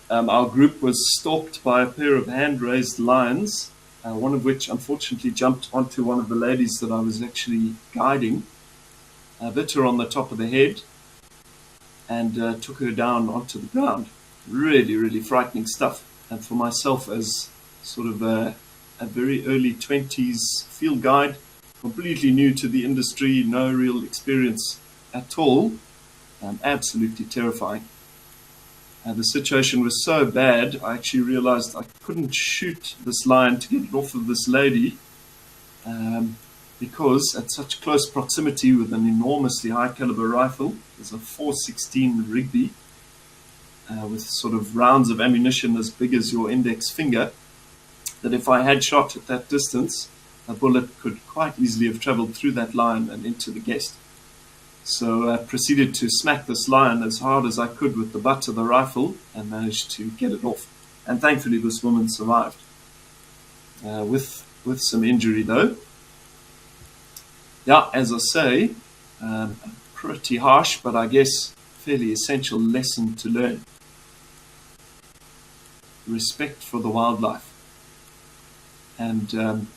Our group was stalked by a pair of hand-raised lions, one of which unfortunately jumped onto one of the ladies that I was actually guiding, bit her on the top of the head, and took her down onto the ground. Really, really frightening stuff. And for myself, as sort of a very early 20s field guide, completely new to the industry, no real experience at all, absolutely terrifying. The situation was so bad, I actually realized I couldn't shoot this lion to get it off of this lady, because at such close proximity with an enormously high caliber rifle, there's a 416 Rigby, with sort of rounds of ammunition as big as your index finger, that if I had shot at that distance, a bullet could quite easily have traveled through that lion and into the guest. So I proceeded to smack this lion as hard as I could with the butt of the rifle and managed to get it off. And thankfully this woman survived, with some injury though. Yeah, as I say, pretty harsh, but I guess fairly essential lesson to learn. Respect for the wildlife, and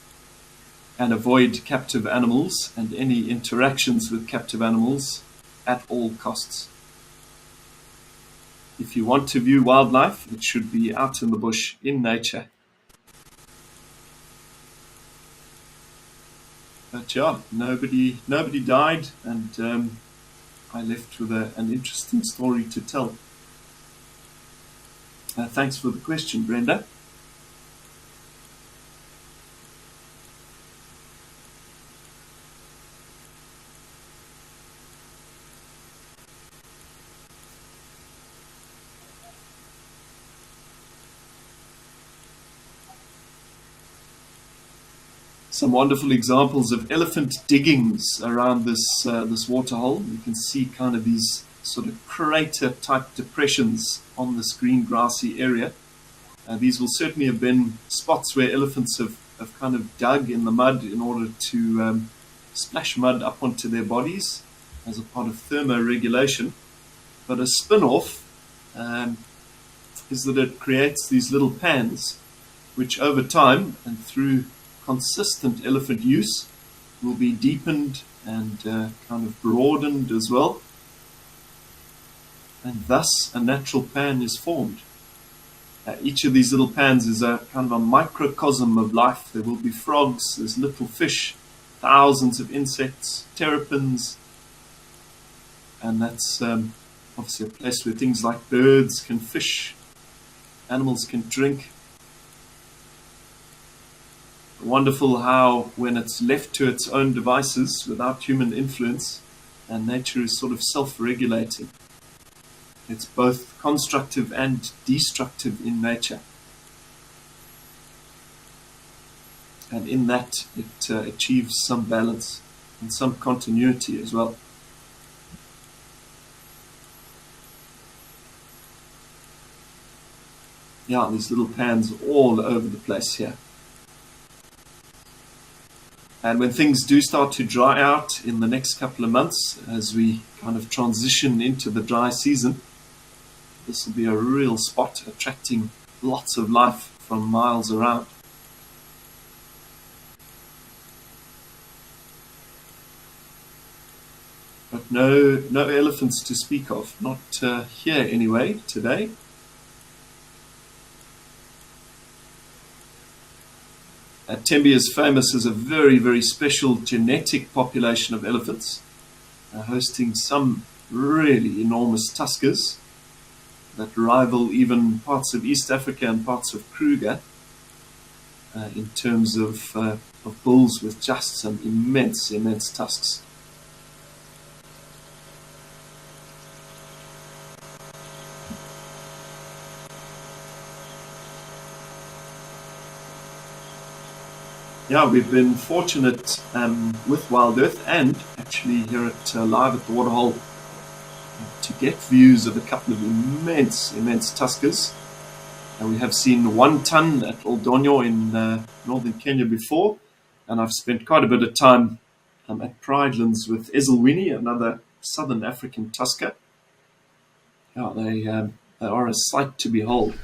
avoid captive animals and any interactions with captive animals at all costs. If you want to view wildlife, it should be out in the bush, in nature. But yeah, nobody died, and I left with an interesting story to tell. Thanks for the question, Brenda. Some wonderful examples of elephant diggings around this waterhole. You can see kind of these sort of crater-type depressions on this green grassy area. These will certainly have been spots where elephants have kind of dug in the mud in order to splash mud up onto their bodies as a part of thermoregulation. But a spin-off is that it creates these little pans, which over time and through consistent elephant use will be deepened and kind of broadened as well, and thus a natural pan is formed. Each of these little pans is a kind of a microcosm of life. There will be frogs, there's little fish, thousands of insects, terrapins, and that's obviously a place where things like birds can fish, animals can drink. Wonderful how, when it's left to its own devices without human influence, and nature is sort of self-regulating. It's both constructive and destructive in nature. And in that, it achieves some balance and some continuity as well. Yeah, these little pans all over the place here. And when things do start to dry out in the next couple of months, as we kind of transition into the dry season, this will be a real spot attracting lots of life from miles around. But no elephants to speak of, not here anyway today. Tembe is famous as a very, very special genetic population of elephants, hosting some really enormous tuskers that rival even parts of East Africa and parts of Kruger. in terms of bulls with just some immense, immense tusks. Yeah, we've been fortunate with WildEarth and actually here at live at the Waterhole to get views of a couple of immense, immense tuskers. And we have seen 1 ton at Oldonyo in northern Kenya before, and I've spent quite a bit of time at Pridelands with Ezelwini, another southern African tusker. Yeah, they are a sight to behold.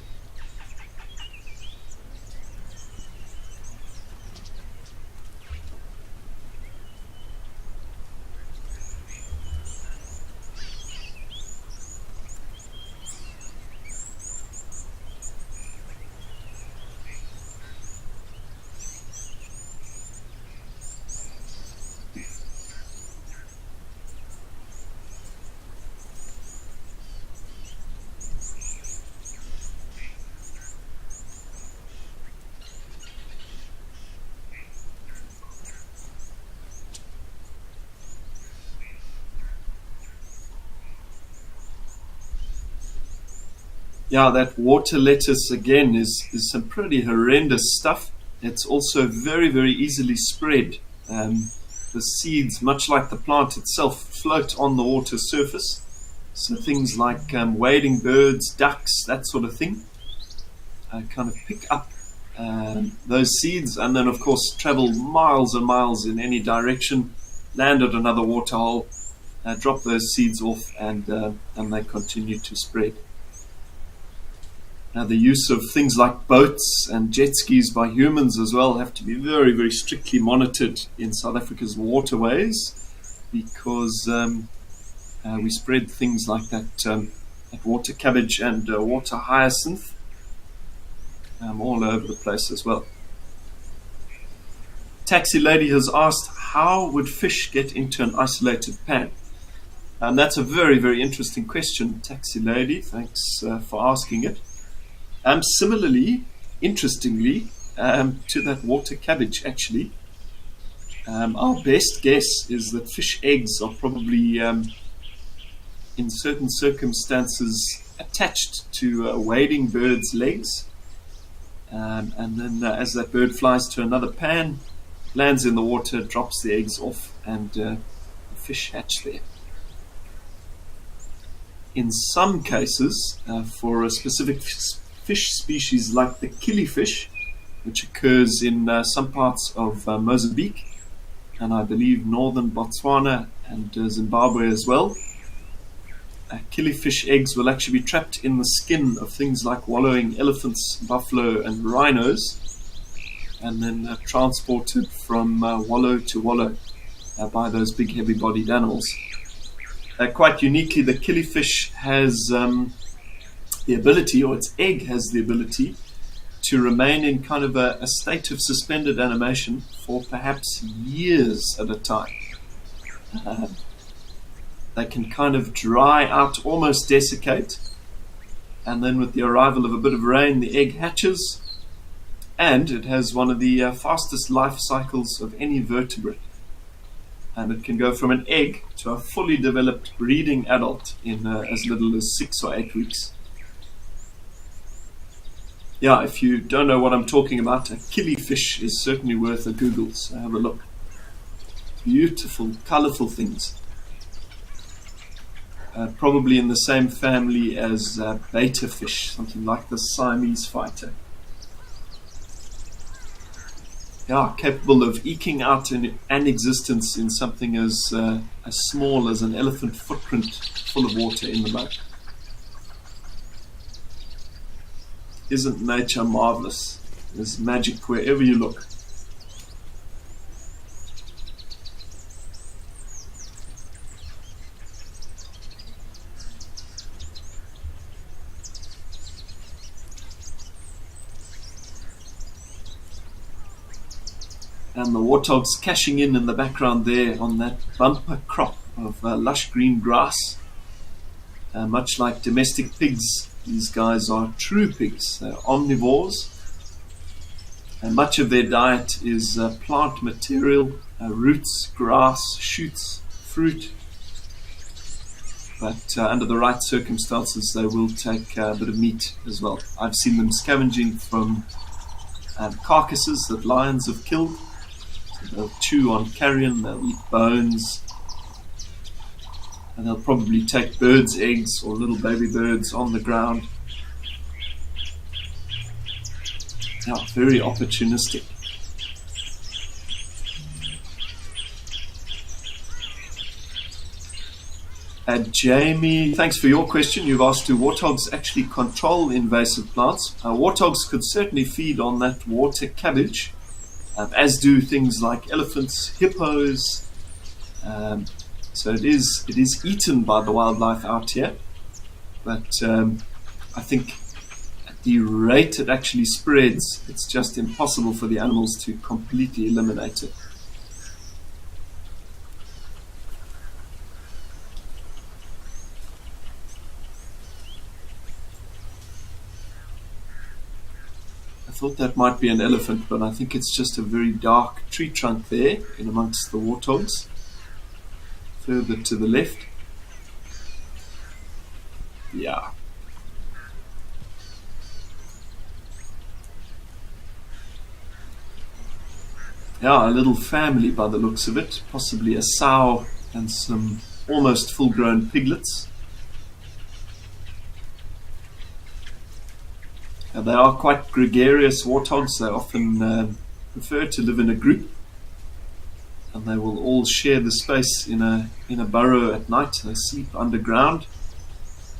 Yeah, that water lettuce again is some pretty horrendous stuff. It's also very, very easily spread. The seeds, much like the plant itself, float on the water surface. So things like wading birds, ducks, that sort of thing, kind of pick up those seeds and then, of course, travel miles and miles in any direction, land at another waterhole, drop those seeds off, and they continue to spread. Now, the use of things like boats and jet skis by humans as well have to be very, very strictly monitored in South Africa's waterways, because we spread things like that water cabbage and water hyacinth all over the place as well. Taxi Lady has asked, how would fish get into an isolated pan? And that's a very, very interesting question, Taxi Lady. Thanks for asking it. Similarly, interestingly, to that water cabbage, actually, our best guess is that fish eggs are probably, in certain circumstances, attached to a wading bird's legs. And then as that bird flies to another pan, lands in the water, drops the eggs off, and the fish hatch there. In some cases, for a specific fish species like the killifish, which occurs in some parts of Mozambique and I believe northern Botswana and Zimbabwe as well, killifish eggs will actually be trapped in the skin of things like wallowing elephants, buffalo and rhinos, and then transported from wallow to wallow by those big heavy bodied animals. Quite uniquely, the killifish has the ability, or its egg has the ability, to remain in kind of a state of suspended animation for perhaps years at a time. They can kind of dry out, almost desiccate, and then with the arrival of a bit of rain, the egg hatches, and it has one of the fastest life cycles of any vertebrate. And it can go from an egg to a fully developed breeding adult in as little as 6 or 8 weeks. Yeah, if you don't know what I'm talking about, a killifish is certainly worth a Google, so have a look. Beautiful, colorful things. Probably in the same family as betta fish, something like the Siamese fighter. Yeah, capable of eking out an existence in something as small as an elephant footprint full of water in the mud. Isn't nature marvelous? There's magic wherever you look. And the warthogs cashing in the background there on that bumper crop of lush green grass. Much like domestic pigs, these guys are true pigs. They're omnivores. And much of their diet is plant material, roots, grass, shoots, fruit. But under the right circumstances, they will take a bit of meat as well. I've seen them scavenging from carcasses that lions have killed. So they'll chew on carrion, they'll eat bones, and they'll probably take birds' eggs or little baby birds on the ground. Yeah, very opportunistic. Jamie, thanks for your question. You've asked, do warthogs actually control invasive plants? Warthogs could certainly feed on that water cabbage, as do things like elephants, hippos. So it is eaten by the wildlife out here. But I think at the rate it actually spreads, it's just impossible for the animals to completely eliminate it. I thought that might be an elephant, but I think it's just a very dark tree trunk there in amongst the warthogs, further to the left. Yeah. Yeah, a little family by the looks of it, possibly a sow and some almost full-grown piglets. They are quite gregarious warthogs. They often prefer to live in a group, and they will all share the space in a burrow at night. They sleep underground,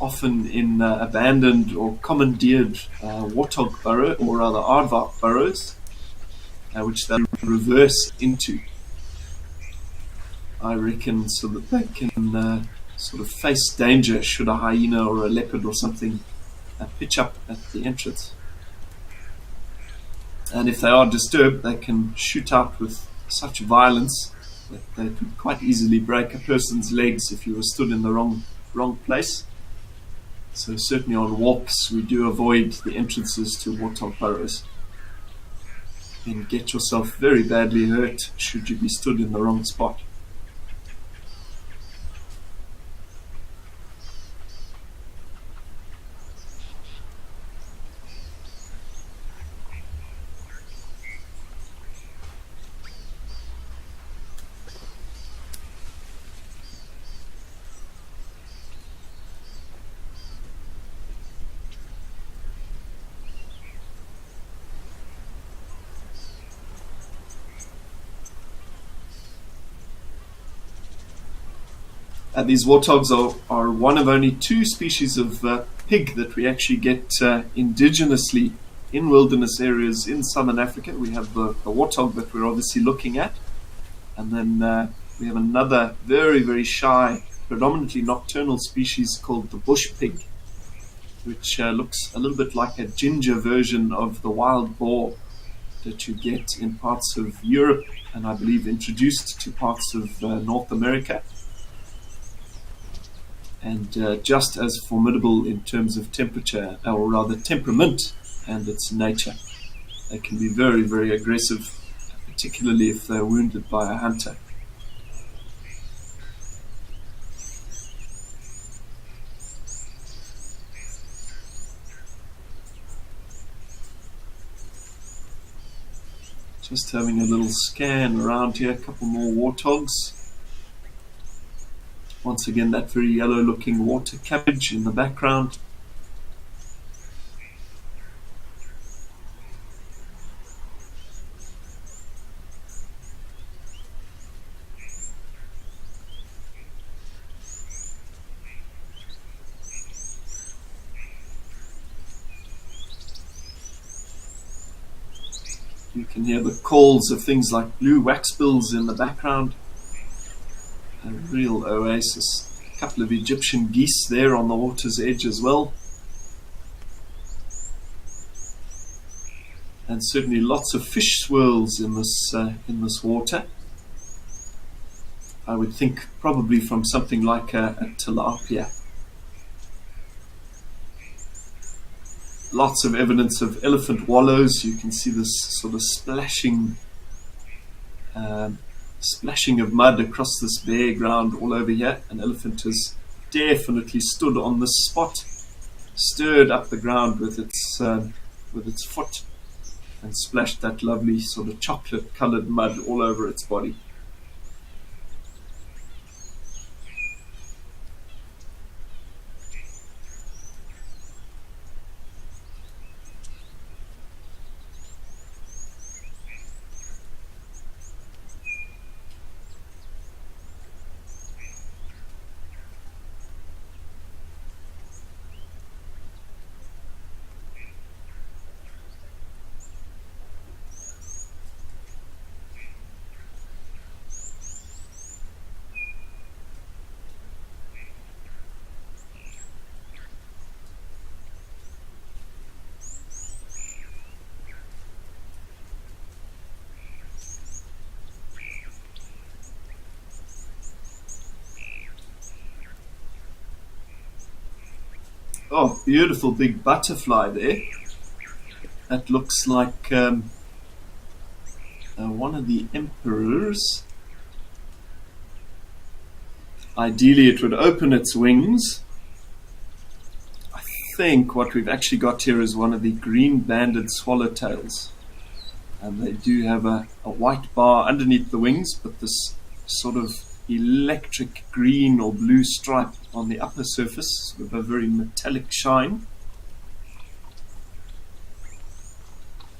often in abandoned or commandeered warthog burrow, or rather aardvark burrows, which they reverse into, I reckon, so that they can sort of face danger should a hyena or a leopard or something pitch up at the entrance. And if they are disturbed, they can shoot out with such violence that they could quite easily break a person's legs if you were stood in the wrong place. So certainly on walks, we do avoid the entrances to warthog burrows, and get yourself very badly hurt should you be stood in the wrong spot. These warthogs are one of only two species of pig that we actually get indigenously in wilderness areas in southern Africa. We have the warthog that we're obviously looking at, and then we have another very, very shy, predominantly nocturnal species called the bush pig, which looks a little bit like a ginger version of the wild boar that you get in parts of Europe, and I believe introduced to parts of North America. And just as formidable in terms of temperature, or rather temperament, and its nature. They can be very, very aggressive, particularly if they're wounded by a hunter. Just having a little scan around here, a couple more warthogs. Once again, that very yellow looking water cabbage in the background. You can hear the calls of things like blue waxbills in the background. A real oasis. A couple of Egyptian geese there on the water's edge as well. And certainly lots of fish swirls in this water. I would think probably from something like a tilapia. Lots of evidence of elephant wallows. You can see this sort of splashing of mud across this bare ground all over here. An elephant has definitely stood on this spot, stirred up the ground with its foot, and splashed that lovely sort of chocolate-coloured mud all over its body. Oh, beautiful big butterfly there. That looks like one of the emperors. Ideally, it would open its wings. I think what we've actually got here is one of the green-banded swallowtails. And they do have a white bar underneath the wings, but this sort of electric green or blue stripe on the upper surface with a very metallic shine.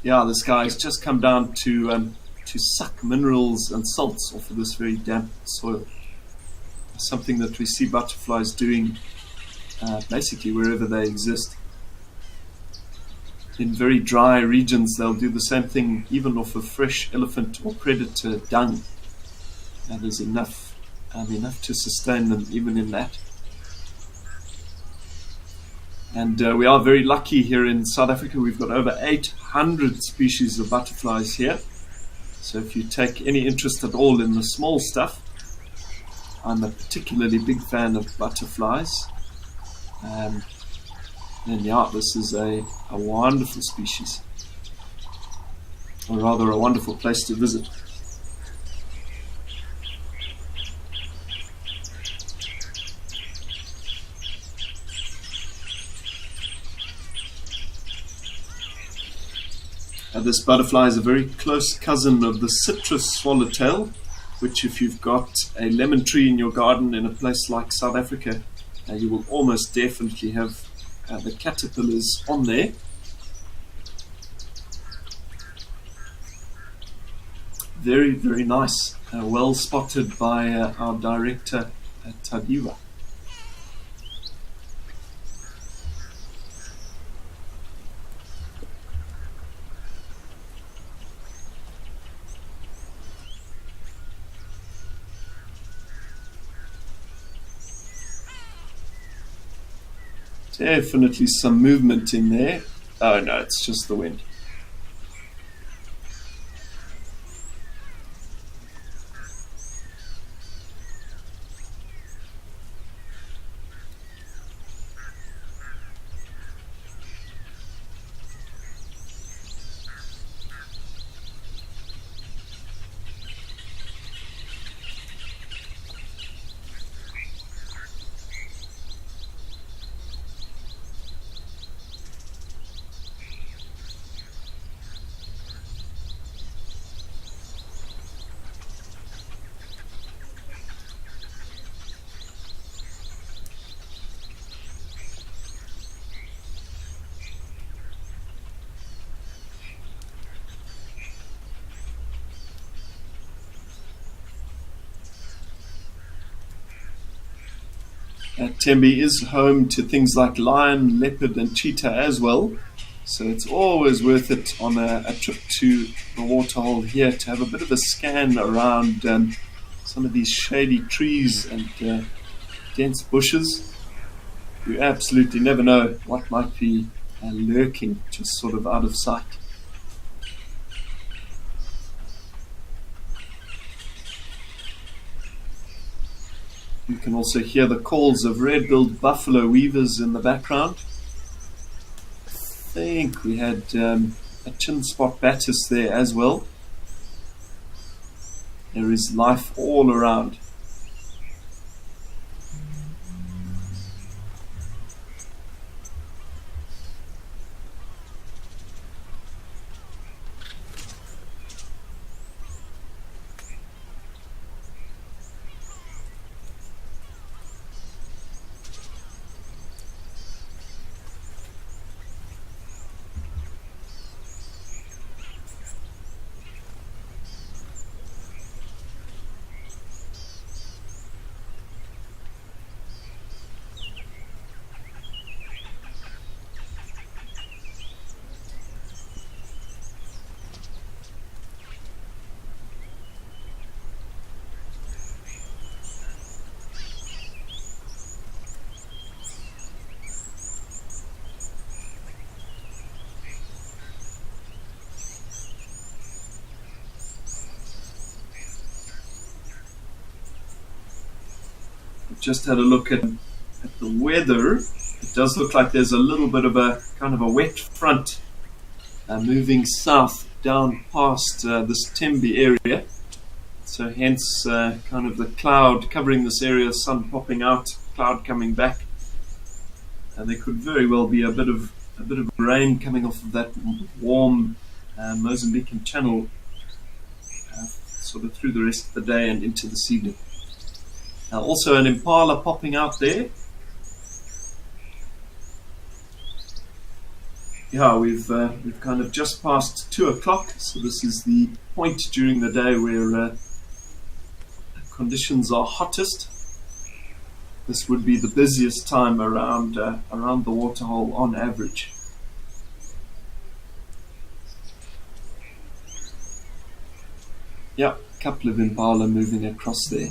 Yeah, this guy has just come down to suck minerals and salts off of this very damp soil. Something that we see butterflies doing basically wherever they exist. In very dry regions, they'll do the same thing even off of fresh elephant or predator dung. And there's enough to sustain them even in that. And we are very lucky here in South Africa. We've got over 800 species of butterflies here. So if you take any interest at all in the small stuff, I'm a particularly big fan of butterflies. And yeah, this is a wonderful species, or rather a wonderful place to visit. This butterfly is a very close cousin of the citrus swallowtail, which if you've got a lemon tree in your garden in a place like South Africa, you will almost definitely have the caterpillars on there. Very, very nice. Well spotted by our director at Tadiwa. Definitely some movement in there. Oh no, it's just the wind. Tembe is home to things like lion, leopard and cheetah as well, so it's always worth it on a trip to the Waterhole here to have a bit of a scan around some of these shady trees and dense bushes. You absolutely never know what might be lurking just sort of out of sight. You can also hear the calls of red-billed buffalo weavers in the background. I think we had a chin spot batis there as well. There is life all around. Just had a look at the weather. It does look like there's a little bit of a kind of a wet front moving south down past this Tembe area. So hence kind of the cloud covering this area, sun popping out, cloud coming back. And there could very well be a bit of rain coming off of that warm Mozambican channel sort of through the rest of the day and into this evening. Also an impala popping out there. Yeah, we've kind of just passed 2 o'clock, so this is the point during the day where conditions are hottest. This would be the busiest time around the Waterhole on average. Yeah, a couple of impala moving across there.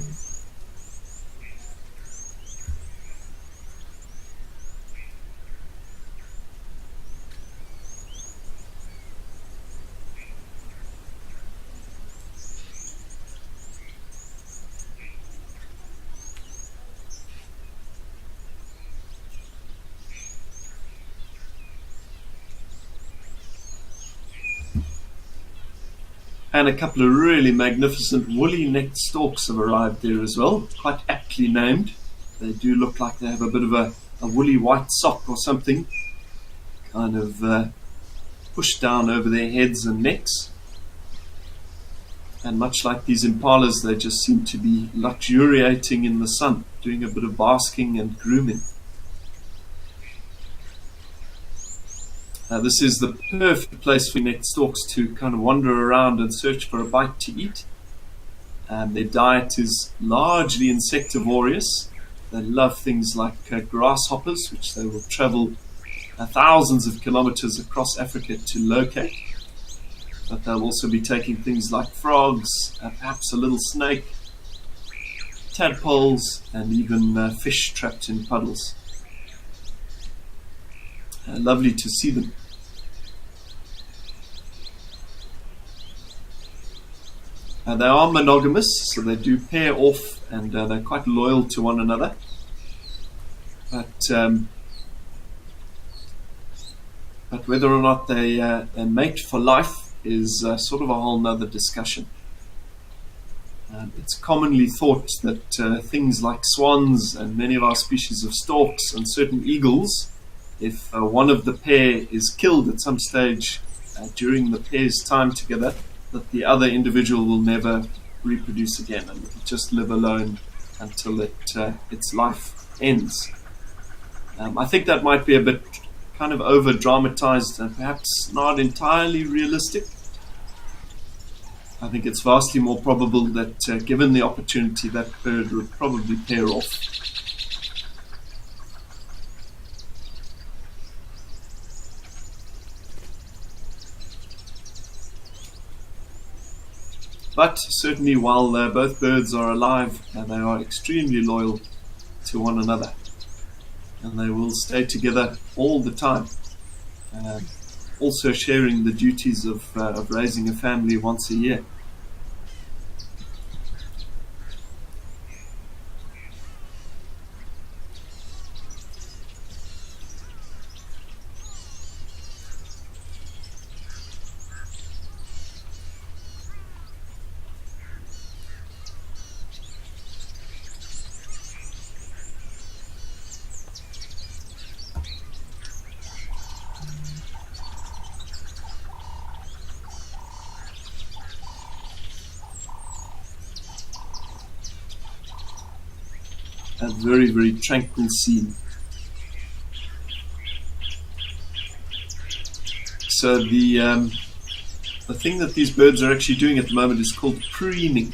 And a couple of really magnificent woolly-necked storks have arrived there as well, quite aptly named. They do look like they have a bit of a woolly white sock or something, kind of pushed down over their heads and necks. And much like these impalas, they just seem to be luxuriating in the sun, doing a bit of basking and grooming. This is the perfect place for necked storks to kind of wander around and search for a bite to eat. Their diet is largely insectivorous. They love things like grasshoppers, which they will travel thousands of kilometers across Africa to locate. But they'll also be taking things like frogs, perhaps a little snake, tadpoles, and even fish trapped in puddles. Lovely to see them. They are monogamous, so they do pair off, and they're quite loyal to one another. But whether or not they mate for life is sort of a whole nother discussion. It's commonly thought that things like swans and many of our species of storks and certain eagles, if one of the pair is killed at some stage during the pair's time together, that the other individual will never reproduce again and will just live alone until its life ends. I think that might be a bit kind of over dramatized and perhaps not entirely realistic. I think it's vastly more probable that given the opportunity, that bird would probably pair off. But certainly while both birds are alive, they are extremely loyal to one another. And they will stay together all the time. Also sharing the duties of raising a family once a year. a very, very tranquil scene. So the thing that these birds are actually doing at the moment is called preening,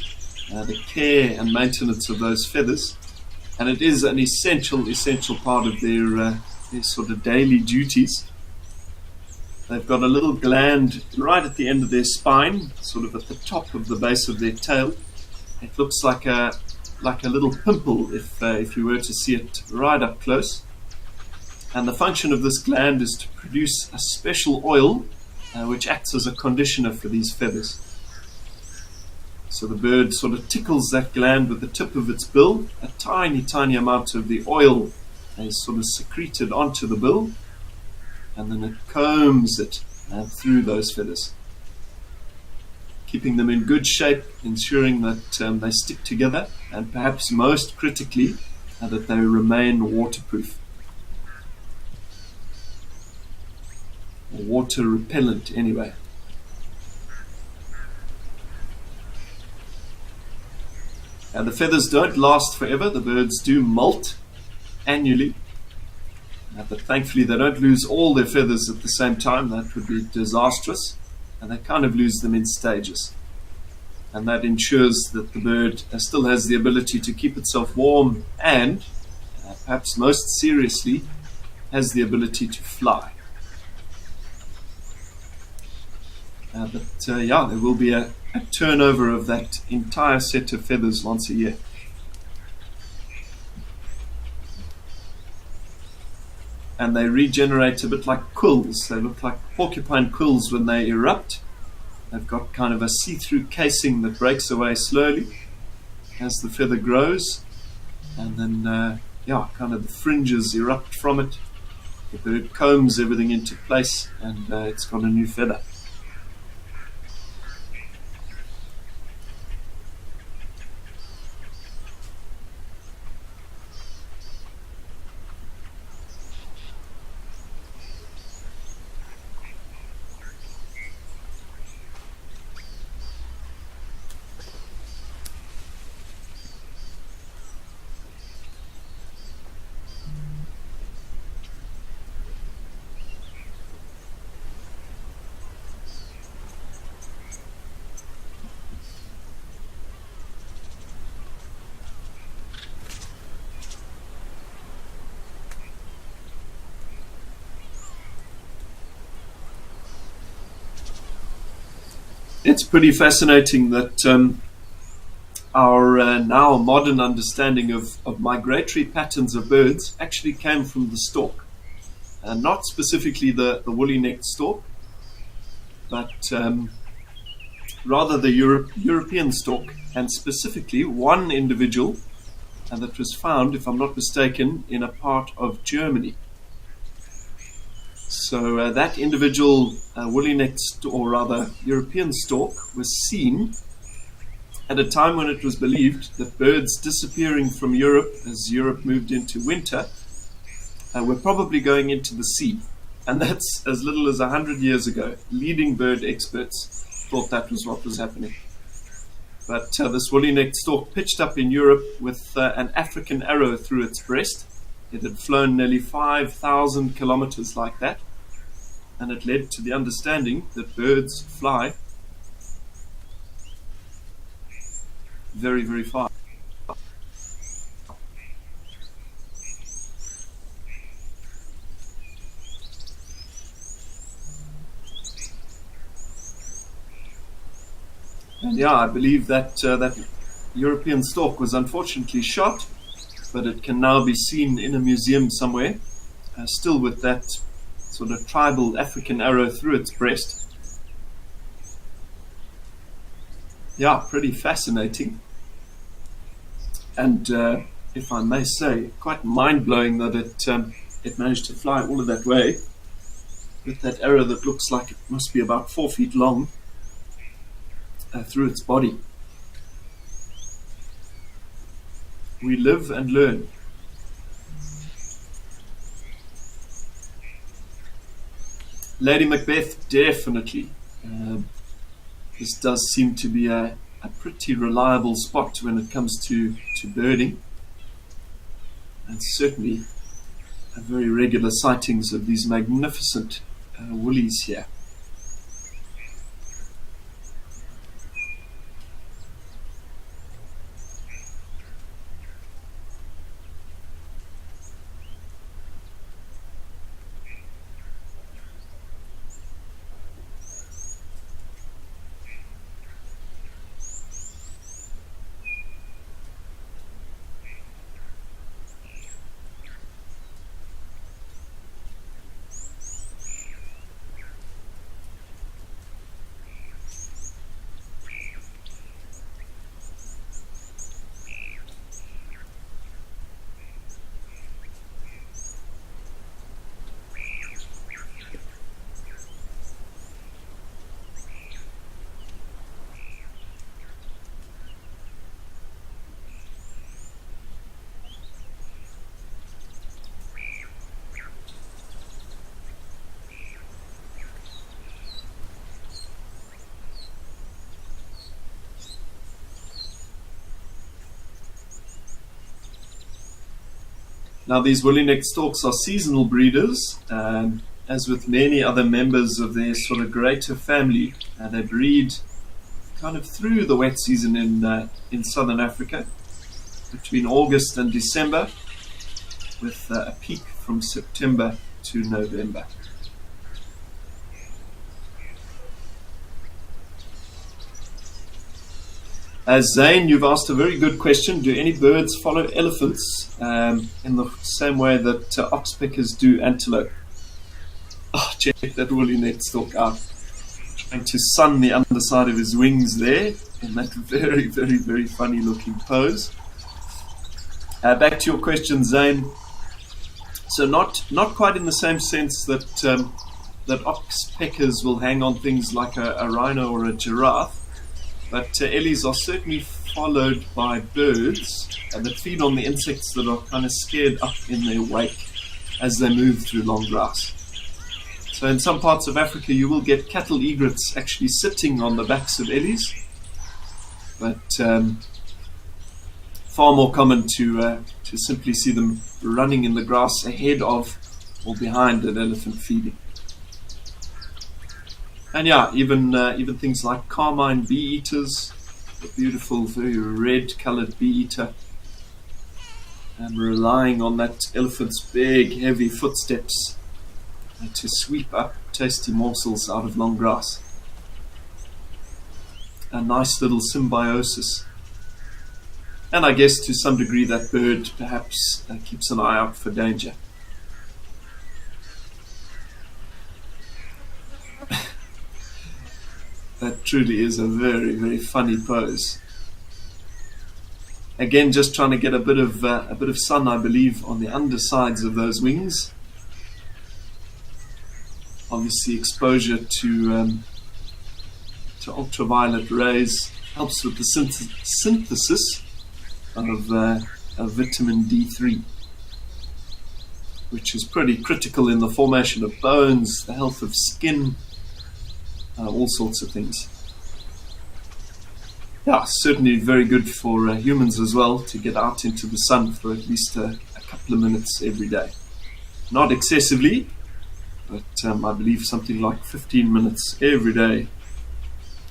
the care and maintenance of those feathers, and it is an essential part of their sort of daily duties. They've got a little gland right at the end of their spine, sort of at the top of the base of their tail. It looks like a little pimple if you were to see it right up close. And the function of this gland is to produce a special oil which acts as a conditioner for these feathers. So the bird sort of tickles that gland with the tip of its bill. A tiny, tiny amount of the oil is sort of secreted onto the bill, and then it combs it through those feathers, keeping them in good shape, ensuring that they stick together, and perhaps most critically, that they remain waterproof. Or water repellent, anyway. And the feathers don't last forever. The birds do molt annually. But thankfully they don't lose all their feathers at the same time. That would be disastrous. And they kind of lose them in stages. And that ensures that the bird still has the ability to keep itself warm and, perhaps most seriously, has the ability to fly. There will be a turnover of that entire set of feathers once a year. And they regenerate a bit like quills. They look like porcupine quills when they erupt. They've got kind of a see-through casing that breaks away slowly as the feather grows. And then, kind of the fringes erupt from it. The bird combs everything into place, and it's got a new feather. It's pretty fascinating that our now modern understanding of migratory patterns of birds actually came from the stork. Not specifically the woolly-necked stork, but rather the European stork, and specifically one individual that was found, if I'm not mistaken, in a part of Germany. So that individual woolly-necked, or rather European stork, was seen at a time when it was believed that birds disappearing from Europe as Europe moved into winter were probably going into the sea. And that's as little as 100 years ago. Leading bird experts thought that was what was happening. But this woolly-necked stork pitched up in Europe with an African arrow through its breast. It had flown nearly 5,000 kilometers like that, and it led to the understanding that birds fly very, very far. And I believe that that European stork was unfortunately shot, but it can now be seen in a museum somewhere, still with that sort of tribal African arrow through its breast. Pretty fascinating. And if I may say, quite mind-blowing that it managed to fly all of that way with that arrow that looks like it must be about 4 feet long through its body. We live and learn. Lady Macbeth, definitely. This does seem to be a pretty reliable spot when it comes to birding. and certainly very regular sightings of these magnificent woolies here. Now, these woolly-necked storks are seasonal breeders, and as with many other members of their sort of greater family, they breed kind of through the wet season in southern Africa, between August and December, with a peak from September to November. Zane, you've asked a very good question. Do any birds follow elephants in the same way that oxpeckers do antelope? Oh, check that woolly-necked stork out. Trying to sun the underside of his wings there in that very, very, very funny looking pose. Back to your question, Zane. So not quite in the same sense that that oxpeckers will hang on things like a rhino or a giraffe. But ellies are certainly followed by birds that feed on the insects that are kind of scared up in their wake as they move through long grass. So in some parts of Africa you will get cattle egrets actually sitting on the backs of ellies, but far more common to simply see them running in the grass ahead of or behind an elephant feeding. And yeah, even things like carmine bee-eaters, the beautiful, very red-colored bee-eater, and relying on that elephant's big, heavy footsteps to sweep up tasty morsels out of long grass. A nice little symbiosis. And I guess to some degree that bird perhaps keeps an eye out for danger. That truly is a very, very funny pose. Again, just trying to get a bit of sun, I believe, on the undersides of those wings. Obviously, exposure to ultraviolet rays helps with the synthesis of vitamin D3, which is pretty critical in the formation of bones, the health of skin. All sorts of things. Yeah, certainly very good for humans as well to get out into the sun for at least a couple of minutes every day. Not excessively, but I believe something like 15 minutes every day.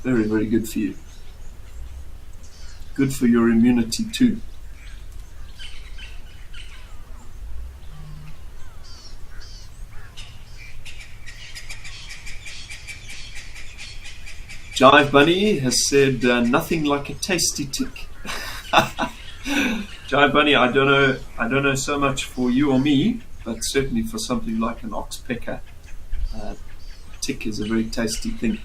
Very, very good for you. Good for your immunity too. Jive Bunny has said nothing like a tasty tick. Jive Bunny, I don't know so much for you or me, but certainly for something like an oxpecker, tick is a very tasty thing.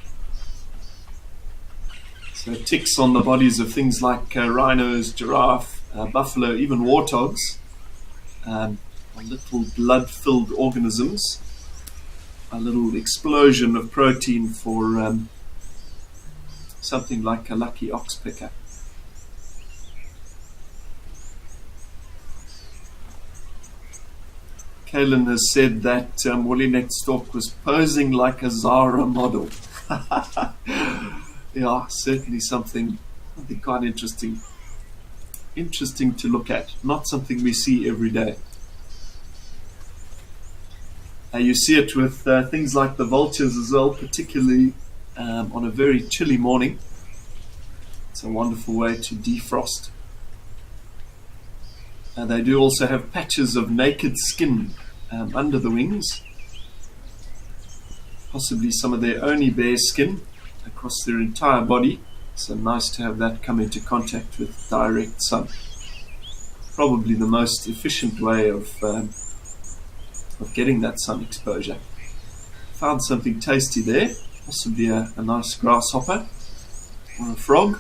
So ticks on the bodies of things like rhinos, giraffe, buffalo, even warthogs, are little blood-filled organisms, a little explosion of protein for something like a lucky oxpecker. Kaylin has said that woolly-necked stork was posing like a Zara model. Yeah, certainly something quite interesting interesting to look at, not something we see every day. You see it with things like the vultures as well, particularly on a very chilly morning. It's a wonderful way to defrost. They do also have patches of naked skin under the wings, possibly some of their only bare skin across their entire body. So nice to have that come into contact with direct sun. Probably the most efficient way of getting that sun exposure. Found something tasty there, possibly a nice grasshopper or a frog.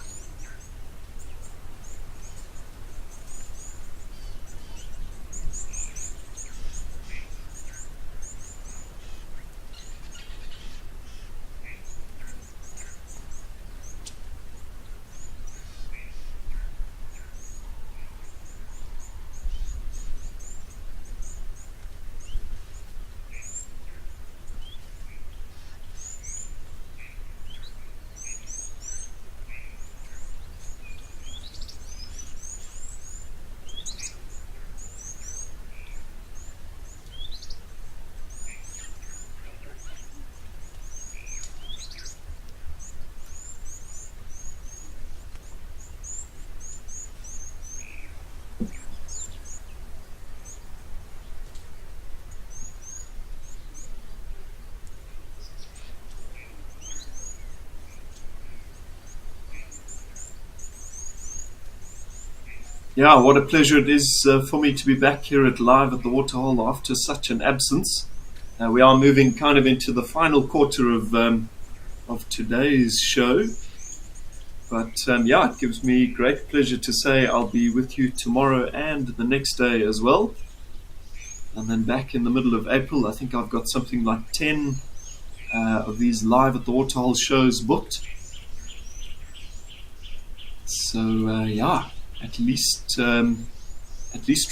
Yeah, what a pleasure it is for me to be back here live at the Waterhole after such an absence. We are moving kind of into the final quarter of today's show. But it gives me great pleasure to say I'll be with you tomorrow and the next day as well. And then back in the middle of April, I think I've got something like 10 of these live at the Waterhole shows booked. So at least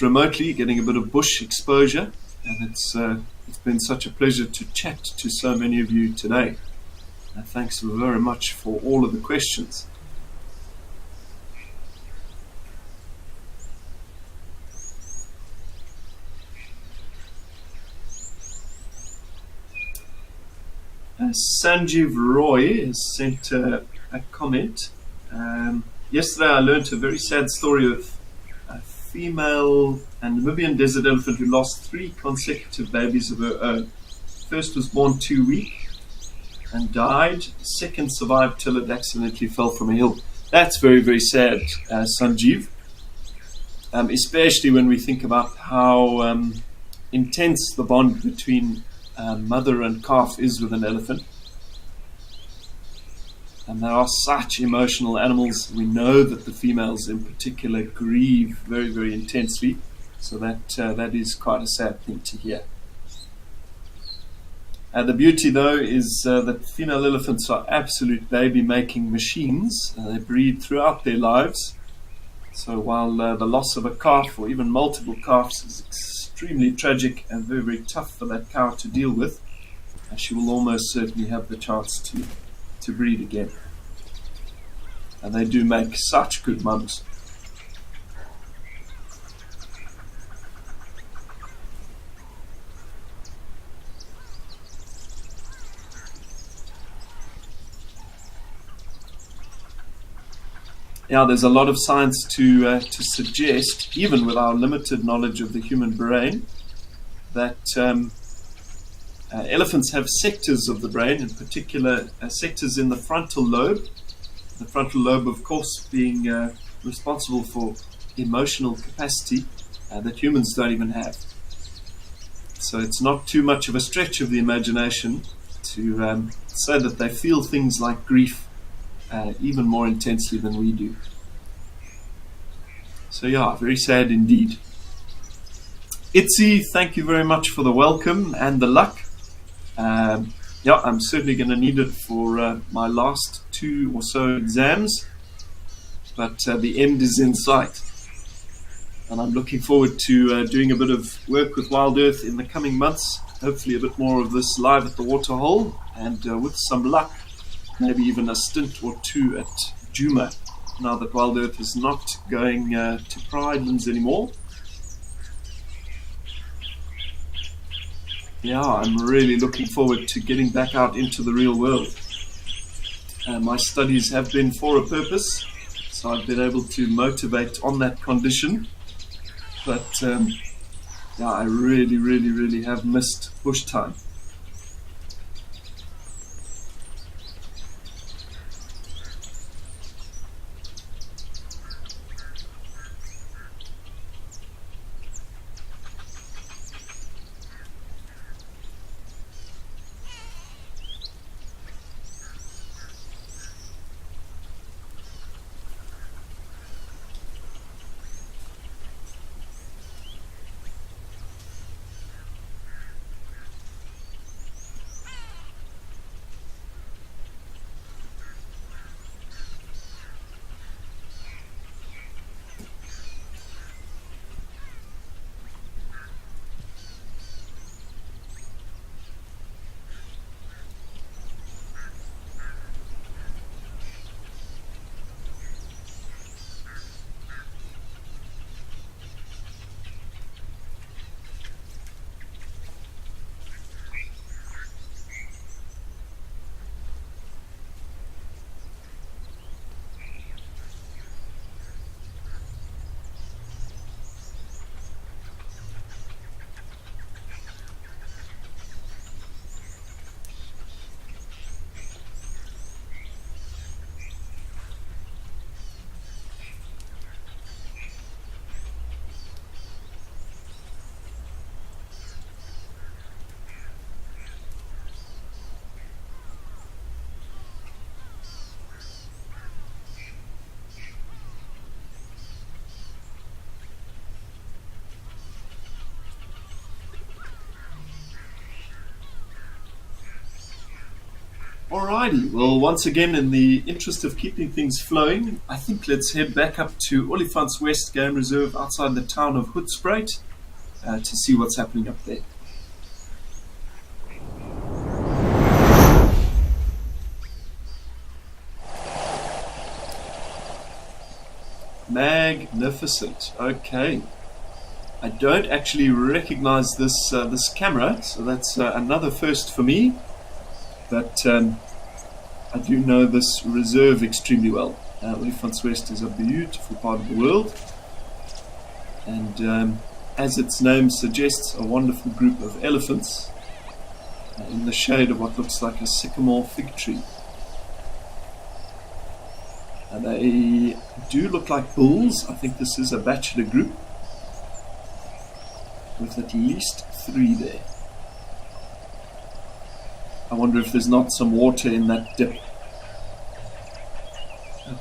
remotely getting a bit of bush exposure, and it's been such a pleasure to chat to so many of you today. Thanks very much for all of the questions. Sanjeev Roy has sent a comment. Yesterday I learnt a very sad story of a female Namibian desert elephant who lost 3 consecutive babies of her own. First was born too weak and died. Second survived till it accidentally fell from a hill. That's very, very sad, Sanjeev. Especially when we think about how intense the bond between mother and calf is with an elephant. And they are such emotional animals. We know that the females in particular grieve very, very intensely. So that is quite a sad thing to hear. The beauty, though, is that female elephants are absolute baby-making machines. They breed throughout their lives. So while the loss of a calf or even multiple calves is extremely tragic and very, very tough for that cow to deal with, she will almost certainly have the chance to breed again. And they do make such good mums. Yeah, there's a lot of science to suggest, even with our limited knowledge of the human brain, that elephants have sectors of the brain, in particular sectors in the frontal lobe. The frontal lobe, of course, being responsible for emotional capacity that humans don't even have. So it's not too much of a stretch of the imagination to say that they feel things like grief even more intensely than we do. So yeah, very sad indeed. Itzy, thank you very much for the welcome and the luck. I'm certainly going to need it for my last 2 or so exams, but the end is in sight. And I'm looking forward to doing a bit of work with WildEarth in the coming months, hopefully a bit more of this live at the Waterhole, and with some luck, maybe even a stint or 2 at Juma. now that WildEarth is not going to Pridelands anymore. Yeah, I'm really looking forward to getting back out into the real world. My studies have been for a purpose, so I've been able to motivate on that condition. But yeah, I really have missed bush time. Alrighty, well, once again, in the interest of keeping things flowing, I think let's head back up to Olifants West Game Reserve outside the town of Hoedspruit to see what's happening up there. Magnificent. Okay. I don't actually recognize this camera, so that's another first for me. But I do know this reserve extremely well. Olifants West is a beautiful part of the world, and as its name suggests, a wonderful group of elephants in the shade of what looks like a sycamore fig tree. And they do look like bulls. I think this is a bachelor group with at least 3 there. I wonder if there's not some water in that dip.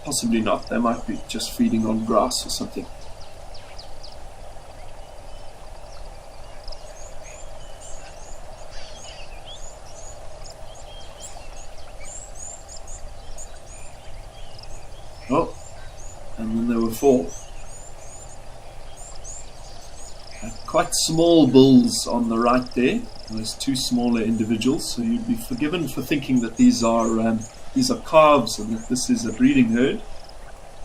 Possibly not. They might be just feeding on grass or something. Oh, and then there were 4. Quite small bulls on the right there. There's 2 smaller individuals, so you'd be forgiven for thinking that these are calves and that this is a breeding herd.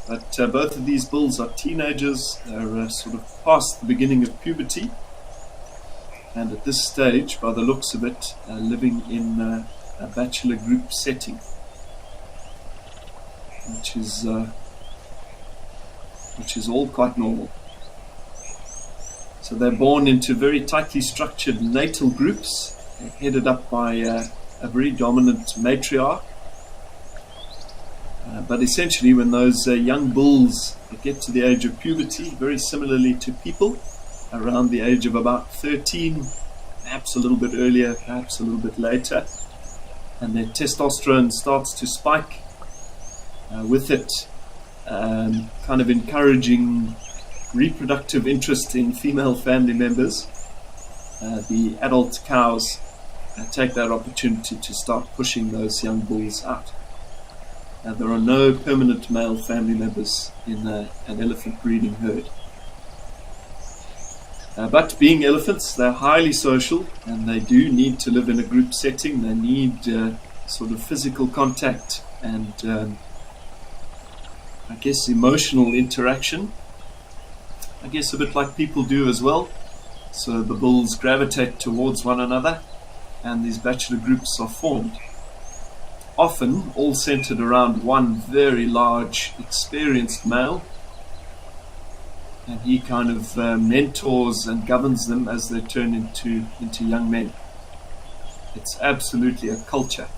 But both of these bulls are teenagers. They're sort of past the beginning of puberty, and at this stage, by the looks of it, living in a bachelor group setting, which is all quite normal. So they're born into very tightly structured natal groups, headed up by a very dominant matriarch. But essentially, when those young bulls get to the age of puberty, very similarly to people, around the age of about 13, perhaps a little bit earlier, perhaps a little bit later, and their testosterone starts to spike, with it kind of encouraging reproductive interest in female family members. The adult cows take that opportunity to start pushing those young bulls out. There are no permanent male family members in an elephant breeding herd. But being elephants, they're highly social, and they do need to live in a group setting. They need sort of physical contact and I guess, emotional interaction. I guess a bit like people do as well. So the bulls gravitate towards one another, and these bachelor groups are formed. Often all centered around one very large, experienced male, and he kind of mentors and governs them as they turn into young men. It's absolutely a culture.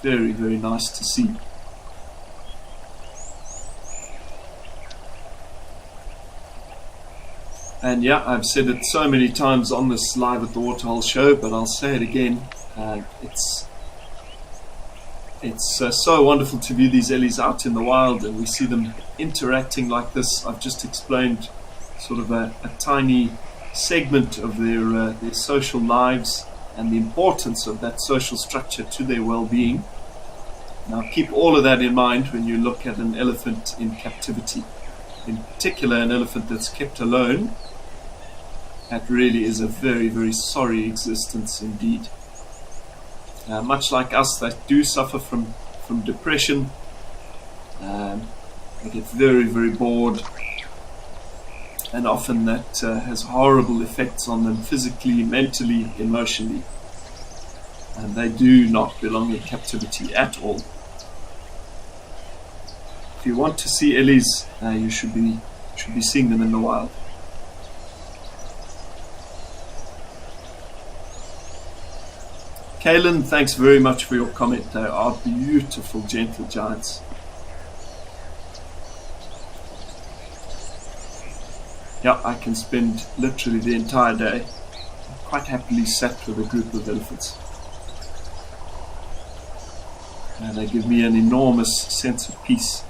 Very, very nice to see. And yeah, I've said it so many times on this Live at the Waterhole show, but I'll say it again. It's so wonderful to view these ellies out in the wild, and we see them interacting like this. I've just explained sort of a tiny segment of their social lives and the importance of that social structure to their well-being. Now keep all of that in mind when you look at an elephant in captivity. In particular, an elephant that's kept alone. That really is a very, very sorry existence indeed. Much like us that do suffer from depression, they get very, very bored, and often that has horrible effects on them physically, mentally, emotionally. And they do not belong in captivity at all. If you want to see ellies, you should be seeing them in the wild. Kaylin, thanks very much for your comment. They are beautiful, gentle giants. Yeah, I can spend literally the entire day quite happily sat with a group of elephants. And they give me an enormous sense of peace.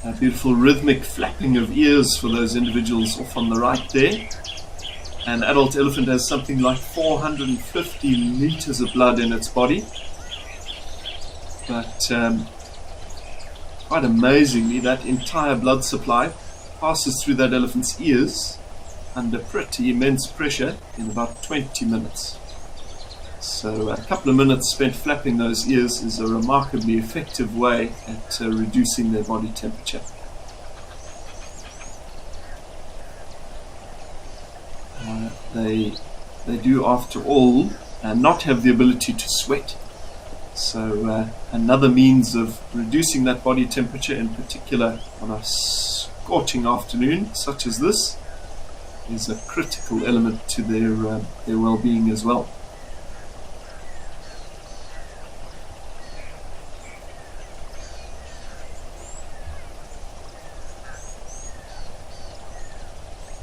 A beautiful rhythmic flapping of ears for those individuals off on the right there. An adult elephant has something like 450 liters of blood in its body. But quite amazingly, that entire blood supply passes through that elephant's ears under pretty immense pressure in about 20 minutes. So a couple of minutes spent flapping those ears is a remarkably effective way at reducing their body temperature. They do, after all, not have the ability to sweat. So another means of reducing that body temperature, in particular on a scorching afternoon such as this, is a critical element to their well-being as well.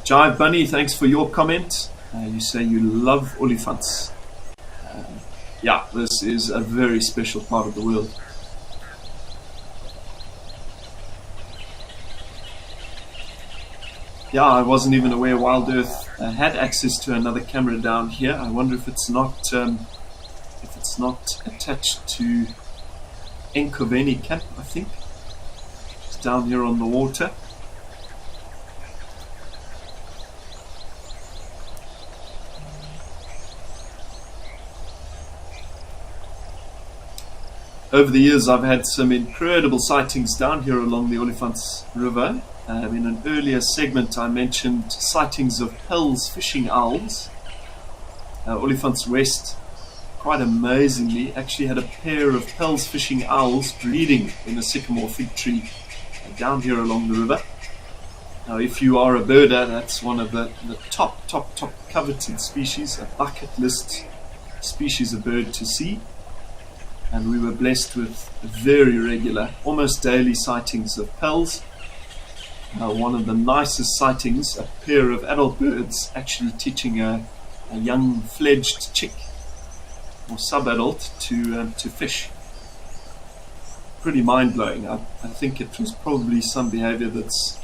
Jive Bunny, thanks for your comment. You say you love olifants. Yeah, this is a very special part of the world. Yeah, I wasn't even aware WildEarth had access to another camera down here. I wonder if it's not attached to Enkoveni Camp, I think. It's down here on the water. Over the years, I've had some incredible sightings down here along the Olifants River. In an earlier segment, I mentioned sightings of Pell's fishing owls. Olifants West, quite amazingly, actually had a pair of Pell's fishing owls breeding in a sycamore fig tree down here along the river. Now, if you are a birder, that's one of the top coveted species, a bucket list species of bird to see. And we were blessed with very regular, almost daily sightings of Pells. One of the nicest sightings, a pair of adult birds actually teaching a young fledged chick or sub-adult to fish. Pretty mind-blowing. I think it was probably some behavior that's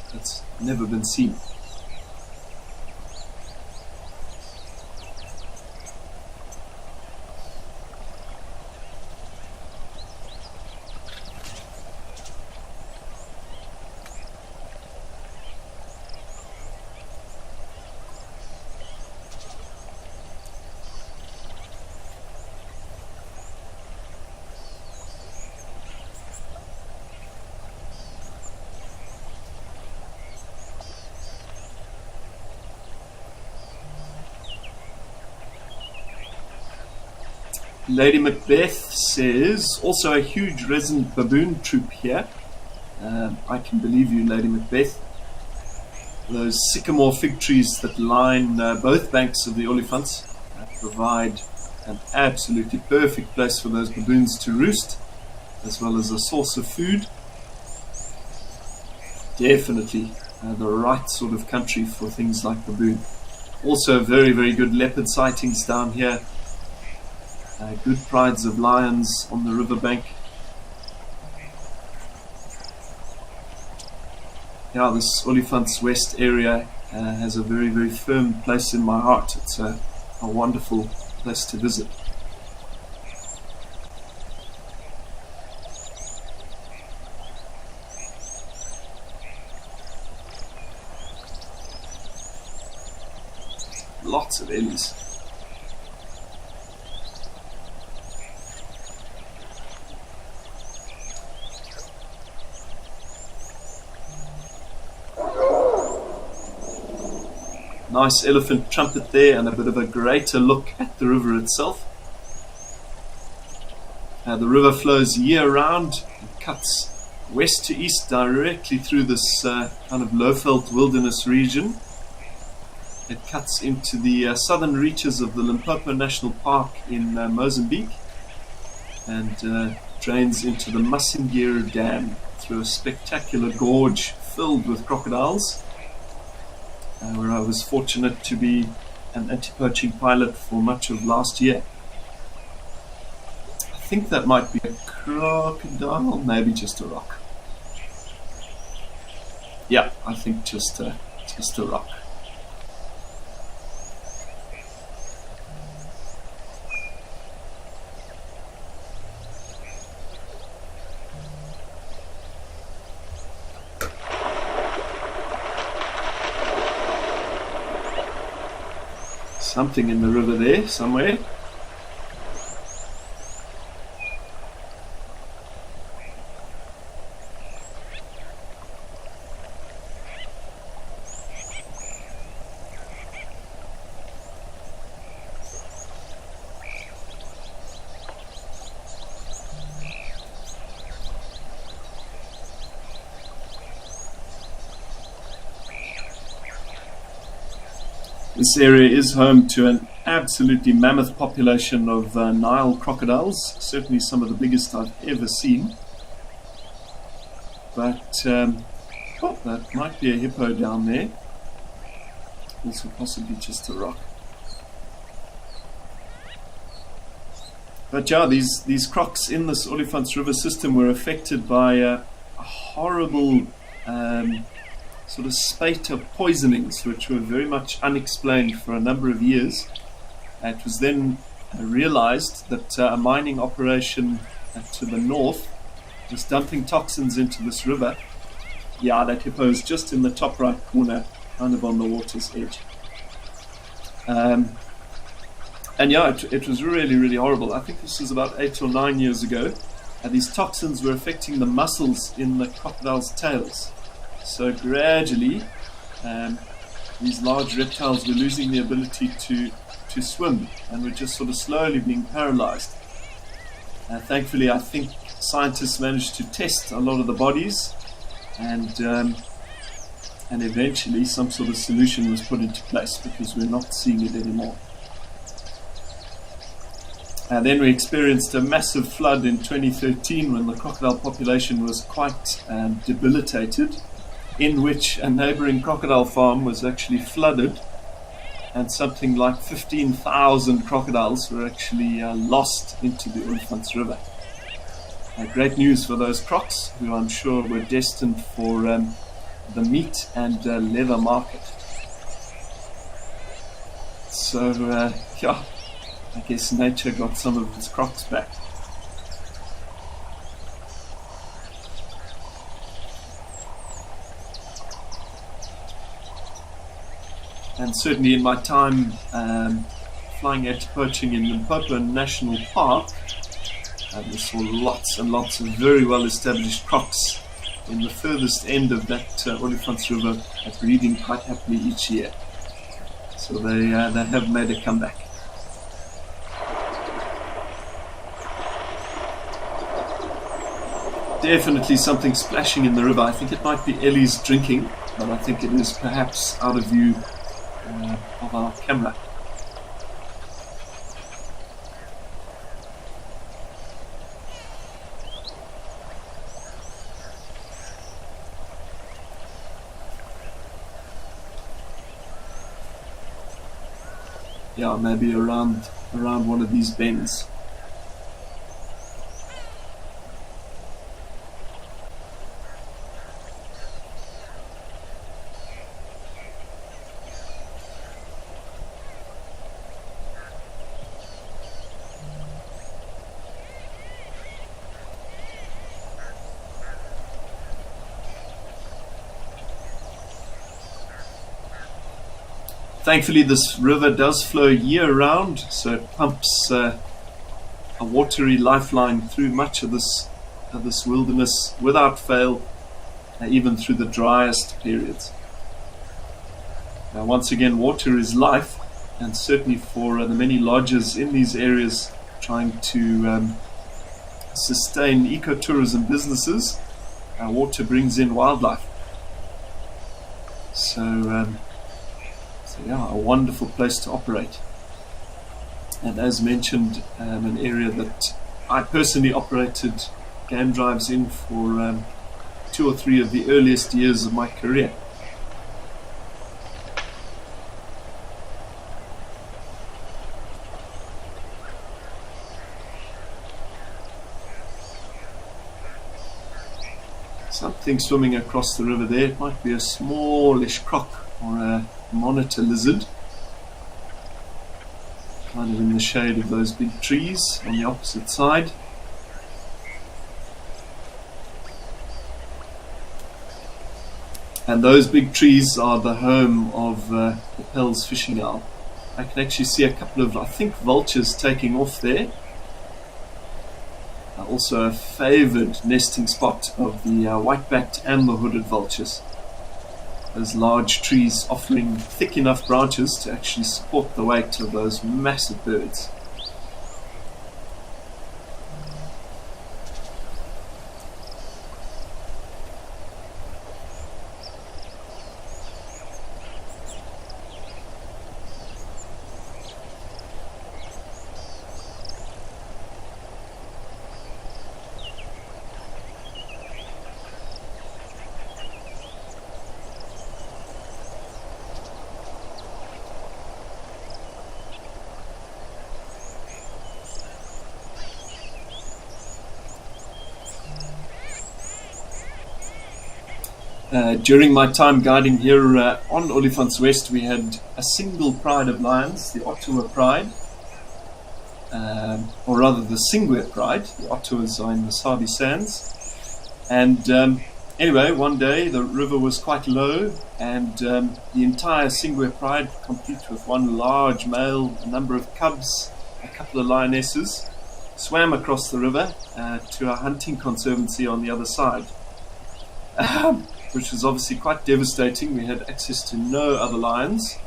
never been seen. Lady Macbeth says, also a huge resident baboon troop here. I can believe you, Lady Macbeth. Those sycamore fig trees that line both banks of the Olifants provide an absolutely perfect place for those baboons to roost, as well as a source of food. Definitely the right sort of country for things like baboon. Also very, very good leopard sightings down here. Good prides of lions on the riverbank. Yeah, this Olifants West area has a very, very firm place in my heart. It's a wonderful place to visit. Lots of ellies. Nice elephant trumpet there, and a bit of a greater look at the river itself. The river flows year round. It cuts west to east directly through this kind of low-veld wilderness region. It cuts into the southern reaches of the Limpopo National Park in Mozambique, and drains into the Masingiro Dam through a spectacular gorge filled with crocodiles, where I was fortunate to be an anti-poaching pilot for much of last year. I think that might be a crocodile, maybe just a rock. Yeah, I think just a rock. Something in the river there somewhere. This area is home to an absolutely mammoth population of Nile crocodiles, certainly some of the biggest I've ever seen. But, that might be a hippo down there, also possibly just a rock. But yeah, these crocs in this Olifants River system were affected by a horrible sort of spate of poisonings, which were very much unexplained for a number of years. It was then realized that a mining operation to the north was dumping toxins into this river. Yeah, that hippo is just in the top right corner, kind of on the water's edge. And yeah, it was really, really horrible. I think this was about 8 or 9 years ago. And these toxins were affecting the muscles in the crocodiles' tails. So gradually, these large reptiles were losing the ability to swim, and were just sort of slowly being paralyzed. Thankfully, I think scientists managed to test a lot of the bodies, and eventually some sort of solution was put into place, because we're not seeing it anymore. And then we experienced a massive flood in 2013 when the crocodile population was quite debilitated, in which a neighboring crocodile farm was actually flooded, and something like 15,000 crocodiles were actually lost into the Olifants River. Great news for those crocs, who I'm sure were destined for the meat and leather market. So, yeah, I guess nature got some of its crocs back. And certainly in my time flying anti-poaching in Limpopo National Park, we saw lots and lots of very well established crocs in the furthest end of that Olifants River, breeding quite happily each year. So they have made a comeback. definitely something splashing in the river. I think it might be Ellie's drinking, but I think it is perhaps out of view of our camera. Yeah, maybe around one of these bends. Thankfully, this river does flow year-round, so it pumps a watery lifeline through much of this wilderness without fail, even through the driest periods. Now, once again, water is life, and certainly for the many lodges in these areas trying to sustain ecotourism businesses, water brings in wildlife. So yeah, a wonderful place to operate. And as mentioned, an area that I personally operated game drives in for 2 or 3 of the earliest years of my career. Something swimming across the river there. It might be a smallish croc or a monitor lizard, kind of in the shade of those big trees on the opposite side. And those big trees are the home of the Pell's fishing owl. I can actually see a couple of, I think, vultures taking off there. Also a favoured nesting spot of the white-backed and the hooded vultures. Those large trees offering thick enough branches to actually support the weight of those massive birds. During my time guiding here on Olifants West, we had a single pride of lions, the Ottawa Pride, or rather the Singwe Pride. The Ottawas are in the Sabi Sands. And anyway, one day the river was quite low, and the entire Singwe Pride, complete with one large male, a number of cubs, a couple of lionesses, swam across the river to a hunting conservancy on the other side. Which was obviously quite devastating. We had access to no other lions.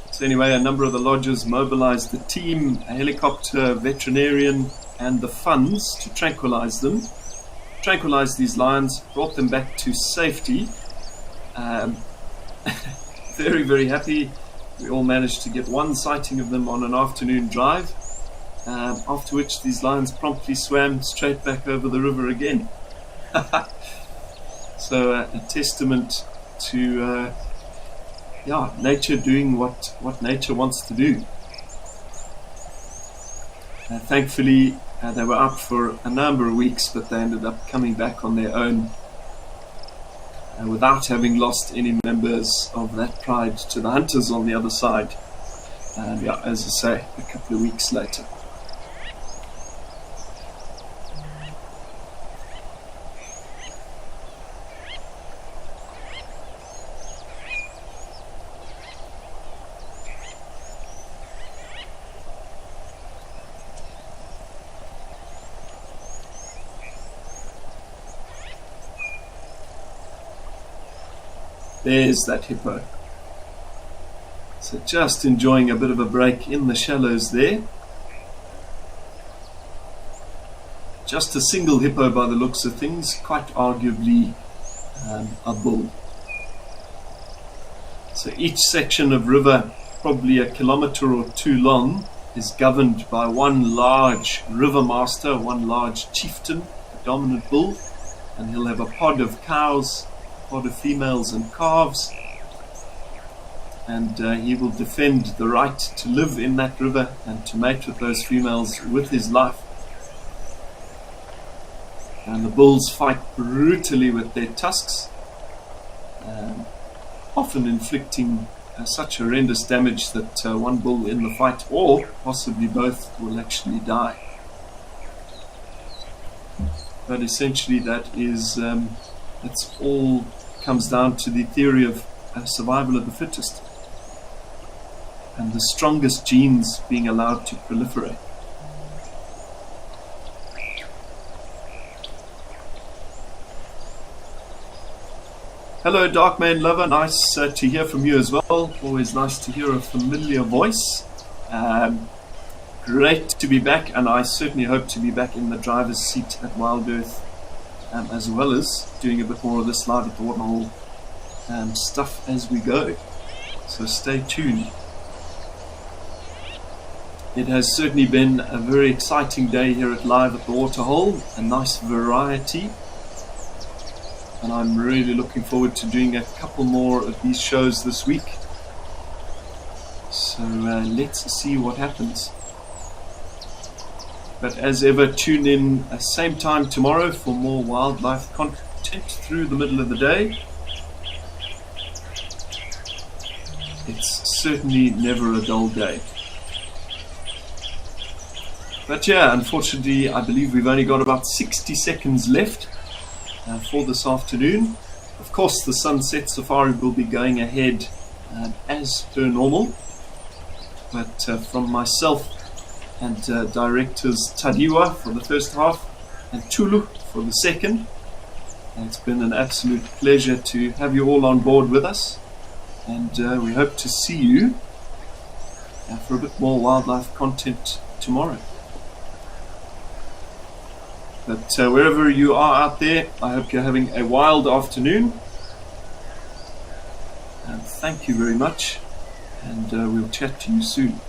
So anyway, a number of the lodges mobilized the team, a helicopter, veterinarian, and the funds to tranquilize them. Tranquilized these lions, brought them back to safety. Very, very happy. We all managed to get one sighting of them on an afternoon drive, after which these lions promptly swam straight back over the river again. So a testament to nature doing what nature wants to do. Thankfully, they were up for a number of weeks, but they ended up coming back on their own without having lost any members of that pride to the hunters on the other side. As I say, a couple of weeks later. There's that hippo. So just enjoying a bit of a break in the shallows there. just a single hippo by the looks of things, quite arguably a bull. So each section of river, probably a kilometre or two long, is governed by one large river master, one large chieftain, a dominant bull, and he'll have a pod of cows, a pod of females and calves, and he will defend the right to live in that river and to mate with those females with his life. And the bulls fight brutally with their tusks, often inflicting such horrendous damage that one bull in the fight, or possibly both, will actually die. But essentially that is, it's all comes down to the theory of survival of the fittest, and the strongest genes being allowed to proliferate. Hello, Darkman Lover. Nice to hear from you as well. Always nice to hear a familiar voice. Great to be back, and I certainly hope to be back in the driver's seat at WildEarth, as well as doing a bit more of this live at the Waterhole stuff as we go. So stay tuned. It has certainly been a very exciting day here at Live at the Waterhole, a nice variety. And I'm really looking forward to doing a couple more of these shows this week. So let's see what happens. But as ever, tune in same time tomorrow for more wildlife content through the middle of the day. It's certainly never a dull day. But yeah, unfortunately, I believe we've only got about 60 seconds left for this afternoon. Of course, the sunset safari will be going ahead as per normal. But from myself and directors Tadiwa for the first half and Tulu for the second, it's been an absolute pleasure to have you all on board with us. And we hope to see you for a bit more wildlife content tomorrow. But wherever you are out there, I hope you're having a wild afternoon. And thank you very much. And we'll chat to you soon.